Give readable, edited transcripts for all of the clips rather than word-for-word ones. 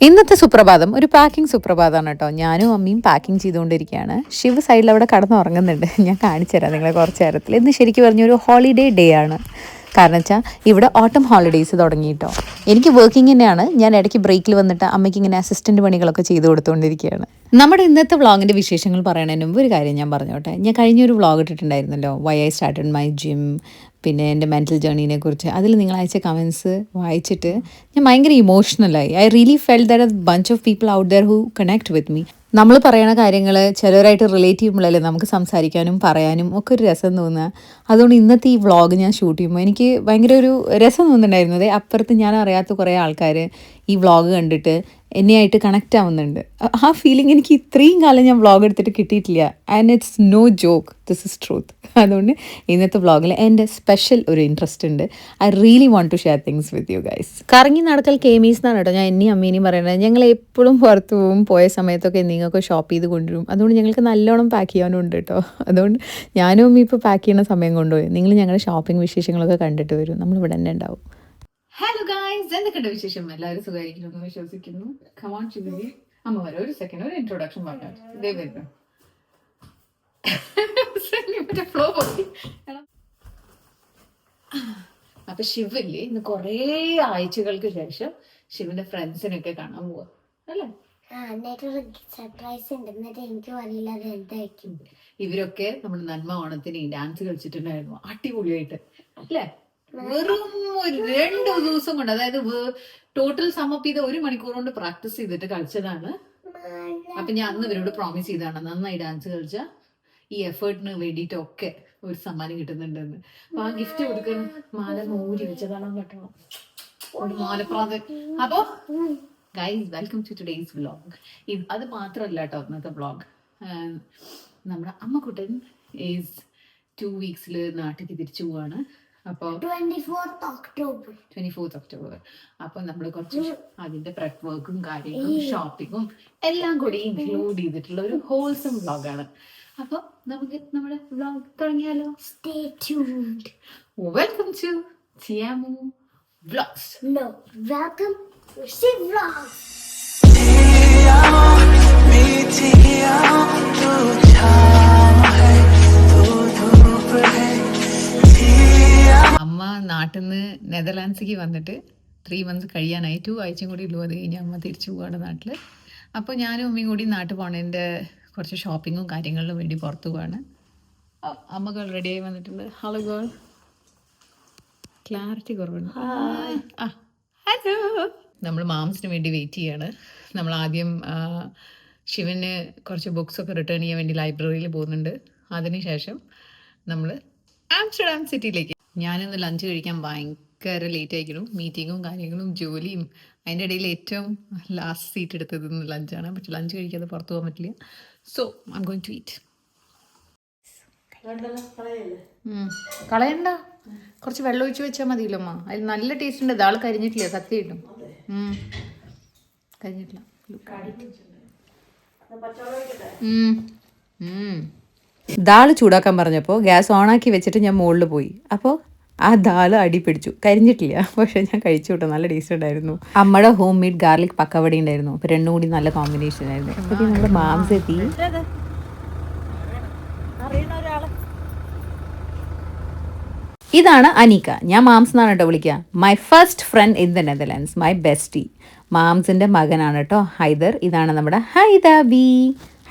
ഇന്നത്തെ സുപ്രഭാതം ഒരു പാക്കിംഗ് സുപ്രഭാതമാണ് കേട്ടോ. ഞാനും അമ്മയും പാക്കിംഗ് ചെയ്തുകൊണ്ടിരിക്കുകയാണ്. ശിവ് സൈഡിൽ അവിടെ കടന്നുറങ്ങുന്നുണ്ട്. ഞാൻ കാണിച്ചു തരാം നിങ്ങളെ കുറച്ച് നേരത്തിൽ. ഇന്ന് ശരിക്കും പറഞ്ഞൊരു ഹോളിഡേ ഡേ ആണ്. കാരണം വെച്ചാൽ ഇവിടെ ഓട്ടം ഹോളിഡേയ്സ് തുടങ്ങിയിട്ടോ. എനിക്ക് വർക്കിംഗ് തന്നെയാണ്. ഞാൻ ഇടയ്ക്ക് ബ്രേക്കിൽ വന്നിട്ട് അമ്മയ്ക്ക് ഇങ്ങനെ അസിസ്റ്റൻറ്റ് പണികളൊക്കെ ചെയ്ത് കൊടുത്തുകൊണ്ടിരിക്കുകയാണ്. നമ്മുടെ ഇന്നത്തെ വ്ളോഗിൻ്റെ വിശേഷങ്ങൾ പറയുന്നതിന് മുമ്പ് ഒരു കാര്യം ഞാൻ പറഞ്ഞോട്ടെ. ഞാൻ കഴിഞ്ഞൊരു വ്ളോഗ് ഇട്ടിട്ടുണ്ടായിരുന്നല്ലോ, why I started my gym, പിന്നെ എൻ്റെ മെൻറ്റൽ ജേർണീനെ കുറിച്ച്. അതിൽ നിങ്ങൾ അയച്ച കമൻസ് വായിച്ചിട്ട് ഞാൻ ഭയങ്കര ഇമോഷണലായി. I really feel there are bunch of people out there who connect with me. നമ്മൾ പറയുന്ന കാര്യങ്ങൾ ചിലരായിട്ട് റിലേറ്റ് ചെയ്യുമ്പോഴല്ലേ നമുക്ക് സംസാരിക്കാനും പറയാനും ഒക്കെ ഒരു രസം തോന്നുക. അതുകൊണ്ട് ഇന്നത്തെ ഈ വ്ളോഗ് ഞാൻ ഷൂട്ട് ചെയ്യുമ്പോൾ എനിക്ക് ഭയങ്കര ഒരു രസം തോന്നുന്നുണ്ടായിരുന്നത്. അപ്പുറത്ത് ഞാൻ അറിയാത്ത കുറേ ആൾക്കാർ ഈ വ്ളോഗ് കണ്ടിട്ട് എന്നെയായിട്ട് കണക്റ്റ് ആവുന്നുണ്ട്. ആ ഫീലിംഗ് എനിക്ക് ഇത്രയും കാലം ഞാൻ വ്ളോഗ് എടുത്തിട്ട് കിട്ടിയിട്ടില്ല. And it's no joke, this is truth. അതുകൊണ്ട് ഇന്നത്തെ വ്ളോഗിൽ എൻ്റെ സ്പെഷ്യൽ ഒരു ഇൻട്രസ്റ്റ് ഉണ്ട്. I really want to share things with you guys. കറങ്ങി നടക്കൽ കേമീസ് എന്നാണ് കേട്ടോ ഞാൻ എന്നെയും അമ്മേനെയും പറയുന്നത്. ഞങ്ങൾ എപ്പോഴും പുറത്ത് പോകും, പോയ സമയത്തൊക്കെ എന്തെങ്കിലുമൊക്കെ ഷോപ്പ് ചെയ്ത് കൊണ്ടുവരും. അതുകൊണ്ട് ഞങ്ങൾക്ക് നല്ലോണം പാക്ക് ചെയ്യാനും ഉണ്ട് കേട്ടോ. അതുകൊണ്ട് ഞാനും അമ്മ ഇപ്പോൾ പാക്ക് ചെയ്യുന്ന സമയം കൊണ്ടുപോയി. നിങ്ങൾ ഞങ്ങളുടെ ഷോപ്പിംഗ് വിശേഷങ്ങളൊക്കെ കണ്ടിട്ട് വരും. നമ്മളിവിടെ തന്നെ ഉണ്ടാവും. ഹലോ ഗായ്സ്, എന്തൊക്കെയുണ്ട് വിശേഷം? എല്ലാവരും സുഖമായിരിക്കുന്നു വിശ്വസിക്കുന്നു. കമോൺ ചിബി, അമ്മ വരെ ഒരു സെക്കൻഡ് ഒരു ഇൻട്രൊഡക്ഷൻ പറഞ്ഞു. ഇതേ വരുന്നു. അപ്പൊ ശിവല്ലേ ഇന്ന് കൊറേ ആഴ്ചകൾക്ക് ശേഷം ശിവന്റെ ഫ്രണ്ട്സിനൊക്കെ കാണാൻ പോവാ അല്ലേ? ഇവരൊക്കെ നമ്മുടെ നന്മ ഓണത്തിന് ഡാൻസ് കളിച്ചിട്ടുണ്ടായിരുന്നു, അടിപൊളിയായിട്ട് അല്ലേ? വെറും ഒരു 2 ദിവസം കൊണ്ട്, അതായത് ടോട്ടൽ സമപ്പ് ചെയ്ത് 1 മണിക്കൂർ കൊണ്ട് പ്രാക്ടീസ് ചെയ്തിട്ട് കളിച്ചതാണ്. അപ്പൊ ഞാൻ അന്ന് ഇവരോട് പ്രോമിസ് ചെയ്താണ്, നന്നായി ഡാൻസ് കളിച്ച ഈ എഫേർട്ടിന് വേണ്ടിയിട്ടൊക്കെ ഒരു സമ്മാനം കിട്ടുന്നുണ്ടെന്ന്. അപ്പൊ ആ ഗിഫ്റ്റ് കൊടുക്കുന്ന മാല മൂരി വെച്ചതാണ് കേട്ടോ, ഒരു മാലപ്രാത്. അപ്പൊ guys, welcome to today's vlog. അത് മാത്രമല്ല കേട്ടോ ഇന്നത്തെ വ്ളോഗ്. നമ്മുടെ അമ്മക്കുട്ടൻ ഈസ് 2 വീക്സിൽ നാട്ടിലേക്ക് തിരിച്ചു പോവാണ്. അപ്പോൾ 24th ഒക്ടോബർ. അപ്പൊ നമ്മൾ കുറച്ച് അതിന്റെ പ്രെപ്പ് വർക്കും കാര്യങ്ങളും ഷോപ്പിങ്ങും എല്ലാം കൂടി ഇൻക്ലൂഡ് ചെയ്തിട്ടുള്ള ഒരു ഹോൾസം വ്ളോഗാണ്. അപ്പൊ നമുക്ക് നമ്മുടെ വ്ളോഗ് തുടങ്ങിയാലോ? Stay tuned. Welcome to Chiyamu vlogs. Welcome to Shiv vlogs. അമ്മ നാട്ടിൽ നിന്ന് നെതർലാൻഡ്സിലേക്ക് വന്നിട്ട് 3 മന്ത്സ് കഴിയാനായി. 2 ആഴ്ചയും കൂടി ഉള്ളൂ. അത് കഴിഞ്ഞ് അമ്മ തിരിച്ചു പോവാണ് നാട്ടിൽ. അപ്പോൾ ഞാനും അമ്മയും കൂടി നാട്ടിൽ പോകണതിൻ്റെ കുറച്ച് ഷോപ്പിങ്ങും കാര്യങ്ങളിലും വേണ്ടി പുറത്തു പോവാണ്. അമ്മ ഗേൾ റെഡിയായി വന്നിട്ടുണ്ട്. ഹലോ ഗേൾ, ക്ലാരിറ്റി കുറവുണ്ട്. ഹലോ. നമ്മൾ മാംസിന് വേണ്ടി വെയിറ്റ് ചെയ്യാണ്. നമ്മൾ ആദ്യം ശിവന് കുറച്ച് ബുക്സൊക്കെ റിട്ടേൺ ചെയ്യാൻ വേണ്ടി ലൈബ്രറിയിൽ പോകുന്നുണ്ട്. അതിനുശേഷം നമ്മൾ ആംസ്റ്റർഡാം സിറ്റിയിലേക്ക്. ഞാനിന്ന് ലഞ്ച് കഴിക്കാൻ ഭയങ്കര ലേറ്റ് ആയിരിക്കണം. മീറ്റിങ്ങും കാര്യങ്ങളും ജോലിയും, അതിൻ്റെ ഇടയിൽ ഏറ്റവും ലാസ്റ്റ് സീറ്റ് എടുത്തത് ഇന്ന് ലഞ്ചാണ്. പക്ഷെ ലഞ്ച് കഴിക്കാതെ പുറത്തു പോകാൻ പറ്റില്ല. So I am going to eat. കളയണ്ട, കുറച്ച് വെള്ളം ഒഴിച്ച് വെച്ചാൽ മതിയല്ലോ അമ്മ. അതിൽ നല്ല ടേസ്റ്റ് ഉണ്ട്. ഇതാൾ കരിഞ്ഞിട്ടില്ല, സത്യം കിട്ടും. കരിഞ്ഞിട്ടില്ല. ദാൾ ചൂടാക്കാൻ പറഞ്ഞപ്പോൾ ഗ്യാസ് ഓണാക്കി വെച്ചിട്ട് ഞാൻ മുകളിൽ പോയി. അപ്പോൾ ആ ദാൽ അടി പിടിച്ചു, കരിഞ്ഞിട്ടില്ല. പക്ഷെ ഞാൻ കഴിച്ചു കിട്ടും, നല്ല ടേസ്റ്റ് ഉണ്ടായിരുന്നു. അമ്മയുടെ ഹോം മെയ്ഡ് ഗാർലിക് പക്കവട ഉണ്ടായിരുന്നു. അപ്പോൾ രണ്ടും കൂടി നല്ല കോമ്പിനേഷൻ ആയിരുന്നു. അപ്പോൾ നമ്മുടെ മാംസം എത്തി. ഇതാണ് അനീക്ക. ഞാൻ മാംസ് എന്നാണ് കേട്ടോ വിളിക്കുക. My first friend in the Netherlands, my bestie. മാംസിൻ്റെ മകനാണ് കേട്ടോ ഹൈദർ. ഇതാണ് നമ്മുടെ ഹൈദബി.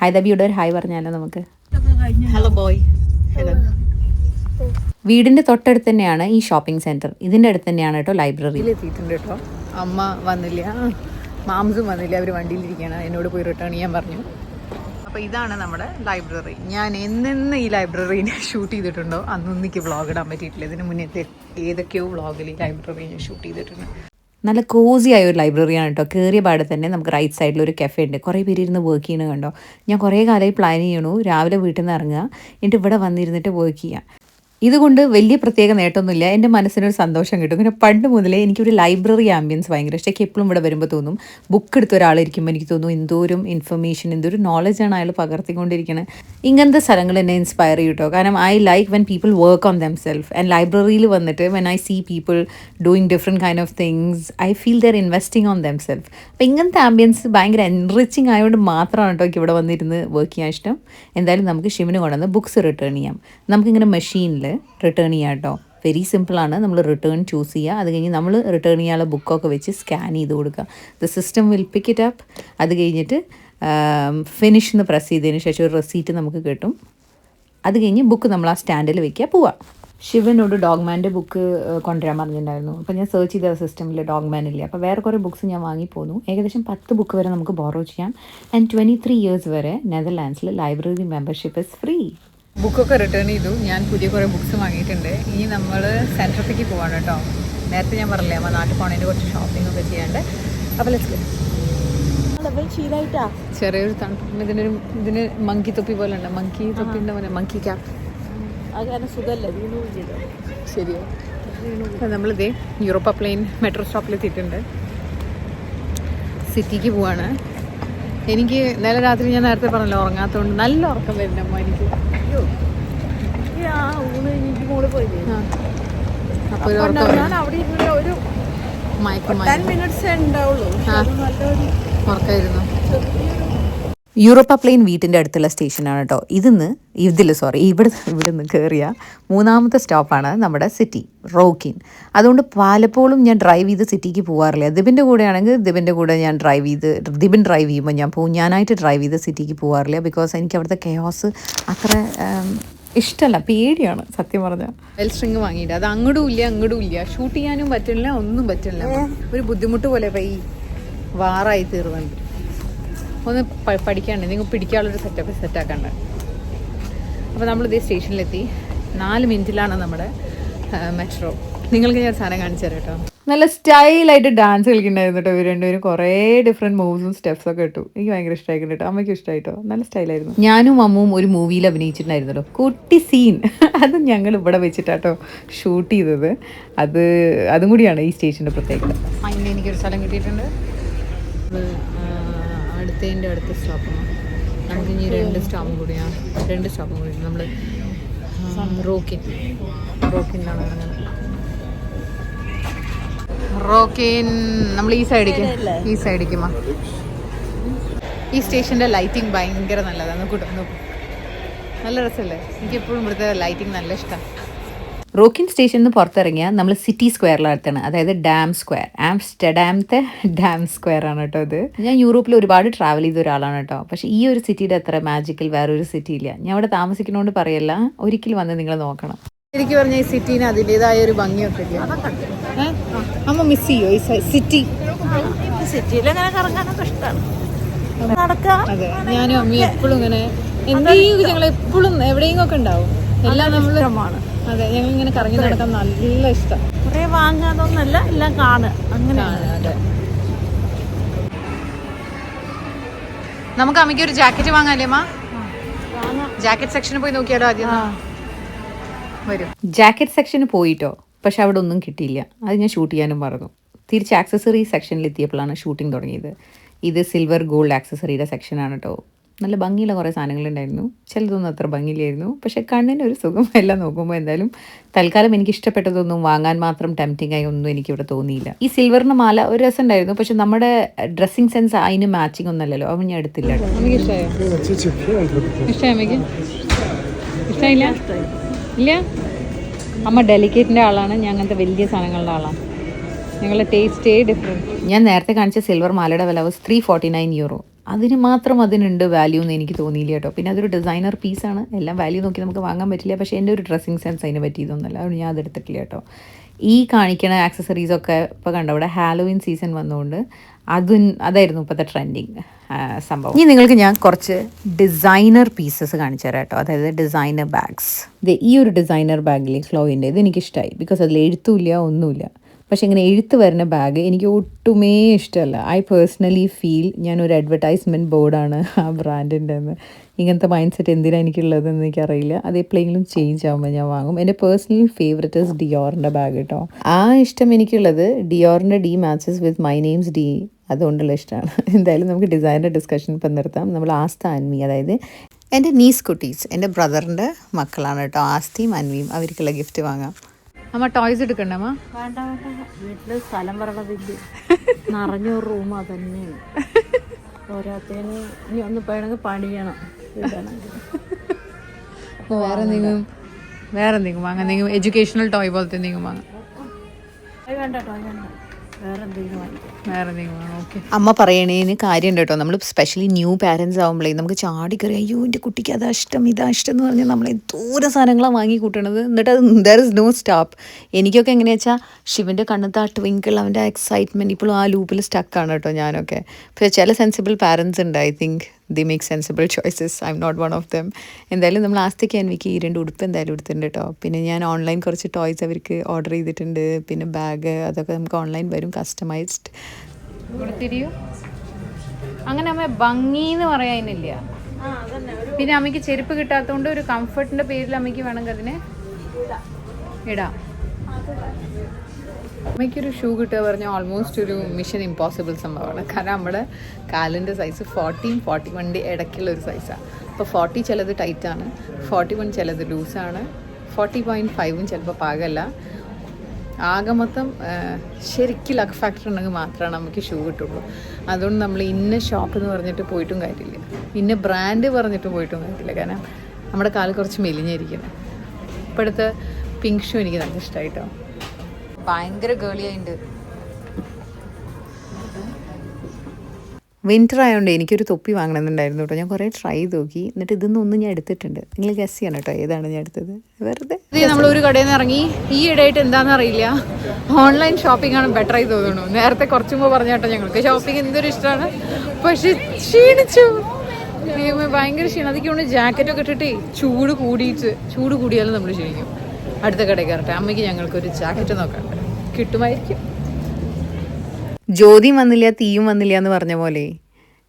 ഹൈദബിയുടെ ഒരു ഹായ് പറഞ്ഞാലോ നമുക്ക്? Hello boy. ഹലോ. വീടിൻ്റെ തൊട്ടടുത്ത് തന്നെയാണ് ഈ ഷോപ്പിംഗ് സെൻറ്റർ. ഇതിൻ്റെ അടുത്ത് തന്നെയാണ് കേട്ടോ ലൈബ്രറിയിൽ എത്തിയിട്ടുണ്ട് കേട്ടോ. അമ്മ വന്നില്ല, മാംസും വന്നില്ല. അവർ വണ്ടിയിലിരിക്കുകയാണ്. എന്നോട് പോയി റിട്ടേൺ ചെയ്യാൻ പറഞ്ഞു. അപ്പോൾ ഇതാണ് നമ്മുടെ ലൈബ്രറി. ഞാൻ എന്ന് ഈ ലൈബ്രറീനെ ഷൂട്ട് ചെയ്തിട്ടുണ്ടോ അന്നൊന്നും എനിക്ക് വ്ളോഗ് ഇടാൻ പറ്റിയിട്ടില്ല. ഇതിന് മുന്നേ ഏതൊക്കെയോ വ്ളോഗിൽ ഈ ലൈബ്രറി ഞാൻ ഷൂട്ട് ചെയ്തിട്ടുണ്ട്. നല്ല കോസി ആയ ഒരു ലൈബ്രറിയാണ് കേട്ടോ. കയറിയ പാടെ തന്നെ നമുക്ക് റൈറ്റ് സൈഡിൽ ഒരു കഫേ ഉണ്ട്. കുറേ പേര് ഇരുന്ന് വർക്ക് ചെയ്യണത് കണ്ടോ. ഞാൻ കുറേ കാലമായി പ്ലാൻ ചെയ്യണു രാവിലെ വീട്ടിൽ നിന്ന് ഇറങ്ങുക, എന്നിട്ട് ഇവിടെ വന്നിരുന്നിട്ട് വർക്ക് ചെയ്യാം. ഇതുകൊണ്ട് വലിയ പ്രത്യേക നേട്ടമൊന്നുമില്ല. എൻ്റെ മനസ്സിനൊരു സന്തോഷം കിട്ടും. പിന്നെ പണ്ട് മുതലേ എനിക്കൊരു ലൈബ്രറി ആംബിയൻസ് ഭയങ്കര ഇഷ്ടം. എനിക്ക് എപ്പോഴും ഇവിടെ വരുമ്പോൾ തോന്നും, ബുക്ക് എടുത്ത ഒരാളിരിക്കുമ്പോൾ എനിക്ക് തോന്നും എന്തോരം ഇൻഫർമേഷൻ, എന്തോരം നോളജാണ് അയാൾ പകർത്തിക്കൊണ്ടിരിക്കുന്നത്. ഇങ്ങനത്തെ സ്ഥലങ്ങൾ എന്നെ ഇൻസ്പയർ ചെയ്യും കേട്ടോ. കാരണം I like when people work on themself. And ലൈബ്രറിയിൽ വന്നിട്ട് when I see people doing different kind of things, I feel they're investing on themself. അപ്പോൾ ഇങ്ങനത്തെ ആംബിയൻസ് ഭയങ്കര എൻറിച്ചിങ് ആയതുകൊണ്ട് മാത്രമാണ് കേട്ടോ എനിക്ക് ഇവിടെ വന്നിരുന്ന് വർക്ക് ചെയ്യാൻ ഇഷ്ടം. എന്തായാലും നമുക്ക് ഷിവിന് കൊണ്ടുവന്ന് ബുക്സ് റിട്ടേൺ ചെയ്യാം. നമുക്കിങ്ങനെ മെഷീനിൽ റിട്ടേൺ ചെയ്യാം കേട്ടോ. വെരി സിമ്പിളാണ്. നമ്മൾ റിട്ടേൺ ചൂസ് ചെയ്യുക. അത് കഴിഞ്ഞ് നമ്മൾ റിട്ടേൺ ചെയ്യാനുള്ള ബുക്കൊക്കെ വെച്ച് സ്കാൻ ചെയ്ത് കൊടുക്കുക. The system will pick it up. അത് കഴിഞ്ഞിട്ട് ഫിനിഷ് എന്ന് പ്രസ് ചെയ്തതിന് ശേഷം ഒരു റെസീറ്റ് നമുക്ക് കിട്ടും. അത് കഴിഞ്ഞ് ബുക്ക് നമ്മൾ ആ സ്റ്റാൻഡിൽ വെക്കുക, പോവാം. ശിവനോട് ഡോഗ്മാൻ്റെ ബുക്ക് കൊണ്ടുവരാൻ പറഞ്ഞിട്ടുണ്ടായിരുന്നു. അപ്പോൾ ഞാൻ സെർച്ച് ചെയ്ത സിസ്റ്റമിൽ ഡോഗ്മാൻ ഇല്ല. അപ്പോൾ വേറെ കുറേ ബുക്ക്സ് ഞാൻ വാങ്ങിപ്പോന്നു. ഏകദേശം 10 ബുക്ക് വരെ നമുക്ക് ബോറോ ചെയ്യാം. ആൻഡ് 23 ഇയേഴ്സ് വരെ നെതർലാൻഡ്സിൽ ലൈബ്രറി മെമ്പർഷിപ്പ് ഇസ് ഫ്രീ. ബുക്കൊക്കെ റിട്ടേൺ ചെയ്തു. ഞാൻ പുതിയ കുറേ ബുക്ക്സ് വാങ്ങിയിട്ടുണ്ട്. ഇനി നമ്മൾ സെൻട്രഫിക്ക് പോവാണ് കേട്ടോ. നേരത്തെ ഞാൻ പറഞ്ഞില്ലേ നമ്മൾ നാട്ടിൽ പോകണതിൻ്റെ കുറച്ച് ഷോപ്പിംഗ് ഒക്കെ ചെയ്യാണ്ട്. അപ്പോൾ ചെറിയൊരു തണുപ്പ്. ഇതിന് മങ്കി തൊപ്പി പോലെ ഉണ്ട്. മങ്കി തൊപ്പിൻ്റെ പോലെ മങ്കി ക്യാപ്പ്. ശരിയോ? നമ്മളിതേ യൂറോപ്പ പ്ലെയിൻ മെട്രോ സ്റ്റോപ്പിലെത്തിയിട്ടുണ്ട്. സിറ്റിക്ക് പോവാണ്. എനിക്ക് ഇന്നലെ രാത്രി ഞാൻ നേരത്തെ പറഞ്ഞല്ലോ ഉറങ്ങാത്തതുകൊണ്ട് നല്ല ഉറക്കം വരുന്നുണ്ട് അമ്മ എനിക്ക്. അപ്പോൾ ഒരു ഉറക്കമായിരുന്നു. യൂറോപ്പ പ്ലെയിൻ വീട്ടിൻ്റെ അടുത്തുള്ള സ്റ്റേഷനാണ് കേട്ടോ. ഇവിടെ നിന്ന് കയറിയ 3ാമത്തെ സ്റ്റോപ്പാണ് നമ്മുടെ സിറ്റി റോക്കിൻ. അതുകൊണ്ട് പലപ്പോഴും ഞാൻ ഡ്രൈവ് ചെയ്ത് സിറ്റിക്ക് പോകാറില്ല. ദിബിൻ്റെ കൂടെ ആണെങ്കിൽ ദിബിൻ ഡ്രൈവ് ചെയ്യുമ്പോൾ ഞാൻ പോകും. ഞാനായിട്ട് ഡ്രൈവ് ചെയ്ത് സിറ്റിക്ക് പോകാറില്ല. ബിക്കോസ് എനിക്ക് അവിടുത്തെ കെയോസ് അത്ര ഇഷ്ടമല്ല, പേടിയാണ് സത്യം പറഞ്ഞാൽ. വെൽ സ്ട്രിങ് വാങ്ങിയിട്ട് അത് അങ്ങോട്ടും ഇല്ല, ഷൂട്ട് ചെയ്യാനും പറ്റില്ല, ഒന്നും പറ്റില്ല. ഒരു ബുദ്ധിമുട്ട് പോലെ വാറായി തീർന്നുണ്ട്. ഒന്ന് പഠിക്കാണ്ട്, നിങ്ങൾ പിടിക്കാനുള്ളൊരു സെറ്റാക്കണ്ട. അപ്പോൾ നമ്മളിതേ സ്റ്റേഷനിലെത്തി. 4 മിനിറ്റിലാണ് നമ്മുടെ മെട്രോ. നിങ്ങൾക്ക് ഞാൻ സാധനം കാണിച്ചു തരാം കേട്ടോ. നല്ല സ്റ്റൈലായിട്ട് ഡാൻസ് കളിക്കുന്നുണ്ടായിരുന്നു കേട്ടോ. ഇവർ രണ്ടുപേരും കുറേ ഡിഫറെൻറ്റ് മൂവ്സും സ്റ്റെപ്സൊക്കെ ഇട്ടു. എനിക്ക് ഭയങ്കര ഇഷ്ടമായിട്ടുണ്ട് കേട്ടോ. അമ്മയ്ക്കും ഇഷ്ടമായിട്ടോ. നല്ല സ്റ്റൈലായിരുന്നു. ഞാനും അമ്മും ഒരു മൂവിയിൽ അഭിനയിച്ചിട്ടുണ്ടായിരുന്നല്ലോ, കുട്ടി സീൻ. അത് ഞങ്ങൾ ഇവിടെ വെച്ചിട്ടാട്ടോ ഷൂട്ട് ചെയ്തത്. അതും കൂടിയാണ് ഈ സ്റ്റേഷൻ്റെ പ്രത്യേകത. അതിൻ്റെ എനിക്കൊരു സ്ഥലം കിട്ടിയിട്ടുണ്ട്. അടുത്ത സ്റ്റോപ്പാണ്. നമുക്ക് ഇനി 2 സ്റ്റോപ്പും കൂടിയാണ്. 2 സ്റ്റോപ്പും കൂടി നമ്മൾ റോക്കിനാണ് ഇറങ്ങുന്നത്. റോക്കിൻ നമ്മൾ ഈ സൈഡിലേക്ക് ഈ സ്റ്റേഷൻ്റെ ലൈറ്റിംഗ് ഭയങ്കര നല്ലതാണ്. നോക്കൂ, നല്ല രസമല്ലേ? എനിക്കെപ്പോഴും ഇവിടുത്തെ ലൈറ്റിംഗ് നല്ല ഇഷ്ടമാണ്. റോക്കിൻ സ്റ്റേഷനിൽ നിന്ന് പുറത്തിറങ്ങിയാൽ നമ്മൾ സിറ്റി സ്ക്വയറിനടുത്താണ്, അതായത് ഡാം സ്ക്വയർ. ആംസ്റ്റർഡാമത്തെ ഡാം സ്ക്വയർ ആണ് കേട്ടോ ഇത്. ഞാൻ യൂറോപ്പിൽ ഒരുപാട് ട്രാവൽ ചെയ്ത ഒരാളാണ് കേട്ടോ. പക്ഷേ ഈ ഒരു സിറ്റിയുടെ അത്ര മാജിക്കൽ വേറൊരു സിറ്റി ഇല്ല. ഞാൻ ഇവിടെ താമസിക്കുന്നതുകൊണ്ട് പറയല്ല, ഒരിക്കൽ വന്ന് നിങ്ങൾ നോക്കണം. എനിക്ക് പറഞ്ഞാൽ ഈ സിറ്റീന് അതിൻ്റെതായ ഒരു ഭംഗിയൊക്കെ ഇല്ല. അമ്മ മിസ് ചെയ്യോ ഈ സിറ്റി? സിറ്റിയിലെങ്ങനെ കറങ്ങാനൊക്കെ ഇഷ്ടമാണ്. അതെ, ഞാനും അമ്മയും എപ്പോഴും ഇങ്ങനെ എന്തെങ്കിലും ഞങ്ങൾ എപ്പോഴും എവിടെയെങ്കിലും ഒക്കെ ഉണ്ടാവും. എല്ലാം നമ്മളിഷ്ടമാണ്. അതെ, ഞങ്ങൾ ഇങ്ങനെ കറങ്ങി നടക്കാൻ നല്ല ഇഷ്ടം. കുറേ വാങ്ങാതൊന്നല്ല, എല്ലാം കാണുക അങ്ങനെയാണ്. അതെ, നമുക്ക് അമ്മയ്ക്ക് ഒരു ജാക്കറ്റ് വാങ്ങാല്ലേ അമ്മ? ജാക്കറ്റ് സെക്ഷനിൽ പോയി നോക്കിയാലോ ആദ്യം? വരും. ജാക്കറ്റ് സെക്ഷന് പോയിട്ടോ, പക്ഷെ അവിടെ ഒന്നും കിട്ടിയില്ല. അത് ഞാൻ ഷൂട്ട് ചെയ്യാനും പറഞ്ഞു. തിരിച്ച് ആക്സസറി സെക്ഷനിൽ എത്തിയപ്പോഴാണ് ഷൂട്ടിംഗ് തുടങ്ങിയത്. ഇത് സിൽവർ ഗോൾഡ് ആക്സസറിയുടെ സെക്ഷനാണ് കേട്ടോ. നല്ല ഭംഗിയുള്ള കുറേ സാധനങ്ങളുണ്ടായിരുന്നു. ചിലതൊന്നും അത്ര ഭംഗിയില്ലായിരുന്നു, പക്ഷേ കണ്ണിന് ഒരു സുഖം എല്ലാം നോക്കുമ്പോൾ. എന്തായാലും തൽക്കാലം എനിക്ക് ഇഷ്ടപ്പെട്ടതൊന്നും വാങ്ങാൻ മാത്രം ടെംപ്റ്റിംഗ് ആയി ഒന്നും എനിക്കിവിടെ തോന്നിയില്ല. ഈ സിൽവറിന് മാല ഒരു രസം ഉണ്ടായിരുന്നു, പക്ഷെ നമ്മുടെ ഡ്രസ്സിങ് സെൻസ് അതിന് മാച്ചിങ് ഒന്നല്ലല്ലോ. അവൻ ഞാൻ എടുത്തില്ല. എനിക്ക് ഇഷ്ടമായോ? ഇഷ്ടമായി അമ്മയ്ക്ക്? ഇഷ്ടമായില്ല? ഇല്ല. അമ്മ ഡെലിക്കേറ്റിൻ്റെ ആളാണ്, ഞാൻ അങ്ങനത്തെ വലിയ സാധനങ്ങളുടെ ആളാണ്. ഞങ്ങളുടെ ടേസ്റ്റേ ഡിഫറെൻറ്റ്. ഞാൻ നേരത്തെ കാണിച്ച സിൽവർ മാലയുടെ വില വാസ് €349. അതിന് മാത്രം അതിനുണ്ട് വാല്യൂ എന്ന് എനിക്ക് തോന്നിയില്ല കേട്ടോ. പിന്നെ അതൊരു ഡിസൈനർ പീസാണ്. എല്ലാം വാല്യൂ നോക്കി നമുക്ക് വാങ്ങാൻ പറ്റില്ല. പക്ഷേ എൻ്റെ ഒരു ഡ്രസ്സിങ് സെൻസ് അതിന് പറ്റിയതൊന്നുമല്ല, അതുകൊണ്ട് ഞാൻ അതെടുത്തിട്ടില്ല കേട്ടോ. ഈ കാണിക്കണ ആക്സസറീസൊക്കെ ഇപ്പോൾ കണ്ടോ, ഇവിടെ ഹാലോവിൻ സീസൺ വന്നുകൊണ്ട് അതായിരുന്നു ഇപ്പോഴത്തെ ട്രെൻഡിങ് സംഭവം. ഇനി നിങ്ങൾക്ക് ഞാൻ കുറച്ച് ഡിസൈനർ പീസസ് കാണിച്ചു തരാം കേട്ടോ. അതായത് ഡിസൈനർ ബാഗ്സ്. ഈ ഒരു ഡിസൈനർ ബാഗിൽ ക്ലോയിൻ്റെ ഇത് എനിക്കിഷ്ടമായി. ബിക്കോസ് അതിൽ എഴുത്തുമില്ല, ഒന്നുമില്ല. പക്ഷേ ഇങ്ങനെ എഴുത്ത് വരുന്ന ബാഗ് എനിക്ക് ഒട്ടുമേ ഇഷ്ടമല്ല. ഐ പേഴ്സണലി ഫീൽ ഞാനൊരു അഡ്വർടൈസ്മെൻറ്റ് ബോർഡാണ് ആ ബ്രാൻഡിൻ്റെ എന്ന്. ഇങ്ങനത്തെ മൈൻഡ് സെറ്റ് എന്തിനാണ് എനിക്കുള്ളതെന്ന് എനിക്കറിയില്ല. അത് എപ്പോഴെങ്കിലും ചേഞ്ച് ആകുമ്പോൾ ഞാൻ വാങ്ങും. എൻ്റെ പേഴ്സണൽ ഫേവറേറ്റ് ഇസ് ഡിയോറിൻ്റെ ബാഗ് കേട്ടോ. ആ ഇഷ്ടം എനിക്കുള്ളത് ഡിയോറിൻ്റെ D matches with my name's D, അതുകൊണ്ടുള്ള ഇഷ്ടമാണ്. എന്തായാലും നമുക്ക് ഡിസൈനിൻ്റെ ഡിസ്കഷൻ ഇപ്പം നിർത്താം. നമ്മൾ ആസ്ത അൻവി, അതായത് എൻ്റെ നീസ് കുട്ടീസ്, എൻ്റെ ബ്രദറിൻ്റെ മക്കളാണ് കേട്ടോ, ആസ്തിയും അൻവിയും. അവർക്കുള്ള ഗിഫ്റ്റ് വാങ്ങാം. അമ്മ ടോയ്സ് എടുക്കണ്ടേ അമ്മ? വേണ്ട വേണ്ട, വീട്ടില് സ്ഥലം പറയണതില്ല, നിറഞ്ഞൊരു റൂം അതന്നെയാണ്. പോരാത്തതിന് ഇനി ഒന്ന് വേണമെങ്കിൽ പണിയണം. വേറെ എന്തെങ്കിലും വാങ്ങാം, എന്തെങ്കിലും എഡ്യൂക്കേഷണൽ ടോയ് പോലത്തെ എന്തെങ്കിലും വാങ്ങാം. വേണ്ട കേട്ടോ, വേണ്ട, വേറെ എന്തെങ്കിലും വാങ്ങിക്കാം. ഓക്കെ. അമ്മ പറയണേന് കാര്യമുണ്ട് കേട്ടോ. നമ്മൾ സ്പെഷ്യലി ന്യൂ പാരൻസ് ആകുമ്പോഴേ നമുക്ക് ചാടിക്കറി അയ്യോ എൻ്റെ കുട്ടിക്ക് അതാ ഇഷ്ടം ഇതാ ഇഷ്ടം എന്ന് പറഞ്ഞാൽ നമ്മൾ എന്തോരം സാധനങ്ങളാണ് വാങ്ങി കൂട്ടണത്. എന്നിട്ട് അത് ദർ ഇസ് നോ സ്റ്റോപ്പ്. എനിക്കൊക്കെ എങ്ങനെയാ വെച്ചാൽ ശിവൻ്റെ കണ്ണത്ത് ആ ട്വിങ്കിൾ, അവൻ്റെ ആ എക്സൈറ്റ്മെൻറ്റ് ഇപ്പോഴും ആ ലൂപ്പിൽ സ്റ്റക്കാണ് കേട്ടോ ഞാനൊക്കെ. പക്ഷേ ചില സെൻസിബിൾ പാരൻസ് ഉണ്ട്, I think they make sensible choices. I am not one of them. എന്തായാലും നമ്മൾ ആസ്തിക്ക് അൻവിക്ക് ഈ 2 ഉടുപ്പ് എന്തായാലും എടുത്തിട്ടുണ്ട് കേട്ടോ. പിന്നെ ഞാൻ ഓൺലൈൻ കുറച്ച് ടോയ്സ് അവർക്ക് ഓർഡർ ചെയ്തിട്ടുണ്ട്. പിന്നെ ബാഗ് അതൊക്കെ നമുക്ക് ഓൺലൈൻ വരും, കസ്റ്റമൈസ്ഡ്. അങ്ങനെ അമ്മ ഭംഗി എന്ന് പറയാനില്ല. പിന്നെ അമ്മയ്ക്ക് ചെരുപ്പ് കിട്ടാത്തതുകൊണ്ട് ഒരു കംഫർട്ടിൻ്റെ പേരിൽ അമ്മയ്ക്ക് വേണമെങ്കിൽ അതിന് ഇടാം. അമ്മയ്ക്കൊരു ഷൂ കിട്ടുക പറഞ്ഞാൽ ഓൾമോസ്റ്റ് ഒരു മിഷൻ ഇമ്പോസിബിൾ സംഭവമാണ്. കാരണം നമ്മുടെ കാലിൻ്റെ സൈസ് 40, 41 ഇടയ്ക്കുള്ള ഒരു സൈസാണ്. അപ്പോൾ 40 ചിലത് ടൈറ്റാണ്, 41 ചിലത് ലൂസാണ്, 40.5 ചിലപ്പോൾ പാകമല്ല. ആകെ മൊത്തം ശരിക്കും ലക്ക് ഫാക്ടർ ഉണ്ടെങ്കിൽ മാത്രമാണ് നമുക്ക് ഷൂ കിട്ടുള്ളൂ. അതുകൊണ്ട് നമ്മൾ ഇന്ന ഷോപ്പ് എന്ന് പറഞ്ഞിട്ട് പോയിട്ടും കാര്യമില്ല, ഇന്ന ബ്രാൻഡ് പറഞ്ഞിട്ട് പോയിട്ടും കാര്യമില്ല. കാരണം നമ്മുടെ കാല് കുറച്ച് മെലിഞ്ഞിരിക്കുന്നത്. ഇപ്പോഴത്തെ പിങ്ക് ഷൂ എനിക്ക് നല്ല ഇഷ്ടമായിട്ടോ, ഭയങ്കര ഗേളിയായിട്ടുണ്ട്. വിൻ്റർ ആയതുകൊണ്ട് എനിക്കൊരു തൊപ്പി വാങ്ങണമെന്നുണ്ടായിരുന്നു കേട്ടോ. ഞാൻ കുറേ ട്രൈ ചെയ്ത് നോക്കി, എന്നിട്ട് ഇതൊന്നും ഞാൻ എടുത്തിട്ടുണ്ട്. നിങ്ങൾ ഗസ് ചെയ്യണം കേട്ടോ ഏതാണ് ഞാൻ എടുത്തത്. വെറുതെ നമ്മളൊരു കടയിൽ നിന്ന് ഇറങ്ങി. ഈ ഇടയായിട്ട് എന്താണെന്ന് അറിയില്ല, ഓൺലൈൻ ഷോപ്പിംഗ് ആണ് ബെറ്റർ ആയി തോന്നുന്നു. നേരത്തെ കുറച്ച് മുമ്പ് പറഞ്ഞ കേട്ടോ ഞങ്ങൾക്ക് ഷോപ്പിംഗ് എന്തൊരു ഇഷ്ടമാണ്, പക്ഷെ ക്ഷീണിച്ചു, ഭയങ്കര ക്ഷീണം. അതൊക്കെ കൊണ്ട് ജാക്കറ്റൊക്കെ ഇട്ടിട്ടേ ചൂട് കൂടിയാലും നമ്മൾ ക്ഷീണിക്കും. അടുത്ത കടയിൽ കയറട്ടെ, അമ്മയ്ക്ക് ഞങ്ങൾക്കൊരു ജാക്കറ്റ് നോക്കണ്ട, കിട്ടുമായിരിക്കും. ജ്യോതിയും വന്നില്ല തീയും വന്നില്ല എന്ന് പറഞ്ഞ പോലെ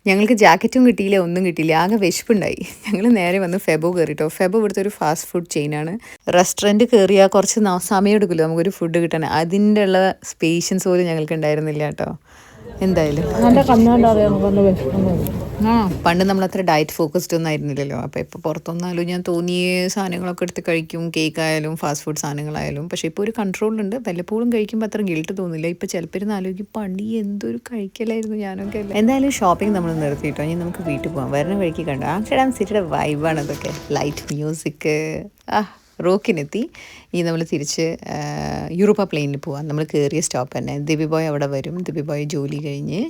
ഞങ്ങൾക്ക് ജാക്കറ്റും കിട്ടിയില്ല, ഒന്നും കിട്ടിയില്ല. ആകെ വിശപ്പുണ്ടായി. ഞങ്ങൾ നേരെ വന്ന് ഫെബോ കയറിട്ടോ. ഫെബോ ഇവിടുത്തെ ഒരു ഫാസ്റ്റ് ഫുഡ് ചെയിനാണ്. റെസ്റ്റോറൻറ്റ് കയറിയാൽ കുറച്ച് സമയം എടുക്കുമല്ലോ നമുക്കൊരു ഫുഡ് കിട്ടാൻ. അതിൻ്റെ ഉള്ള പേഷ്യൻസ് പോലും ഞങ്ങൾക്ക് ഉണ്ടായിരുന്നില്ല കേട്ടോ. എന്തായാലും പണ്ട് നമ്മളത്ര ഡയറ്റ് ഫോക്കസ്ഡ് ഒന്നും ആയിരുന്നില്ലല്ലോ. അപ്പോൾ ഇപ്പോൾ പുറത്തൊന്നാലും ഞാൻ തോന്നിയ സാധനങ്ങളൊക്കെ എടുത്ത് കഴിക്കും, കേക്ക് ആയാലും ഫാസ്റ്റ് ഫുഡ് സാധനങ്ങളായാലും. പക്ഷേ ഇപ്പോൾ ഒരു കൺട്രോളുണ്ട്. വല്ലപ്പോഴും കഴിക്കുമ്പോൾ അത്ര ഗിൽട്ട് തോന്നില്ല. ഇപ്പോൾ ചിലപ്പോൾ ഇരുന്ന് ആലോചിക്കും പണി എന്തൊരു കഴിക്കലായിരുന്നു ഞാനൊക്കെ. എന്തായാലും ഷോപ്പിംഗ് നമ്മൾ നിർത്തിയിട്ടോ. ഇനി നമുക്ക് വീട്ടിൽ പോകാം. വരുന്ന വഴിക്ക് കണ്ടു ആംസ്റ്റർഡാം സിറ്റിയുടെ വൈബാണ് അതൊക്കെ. ലൈറ്റ് മ്യൂസിക്, റോക്കിനെത്തി. ഇനി നമ്മൾ തിരിച്ച് യൂറോപ്പ പ്ലെയിനിൽ പോവാം. നമ്മൾ കയറിയ സ്റ്റോപ്പ് തന്നെ ദിവ്യ ബോയ് അവിടെ വരും. ദിവ്യ ബോയ് ജോലി കഴിഞ്ഞ്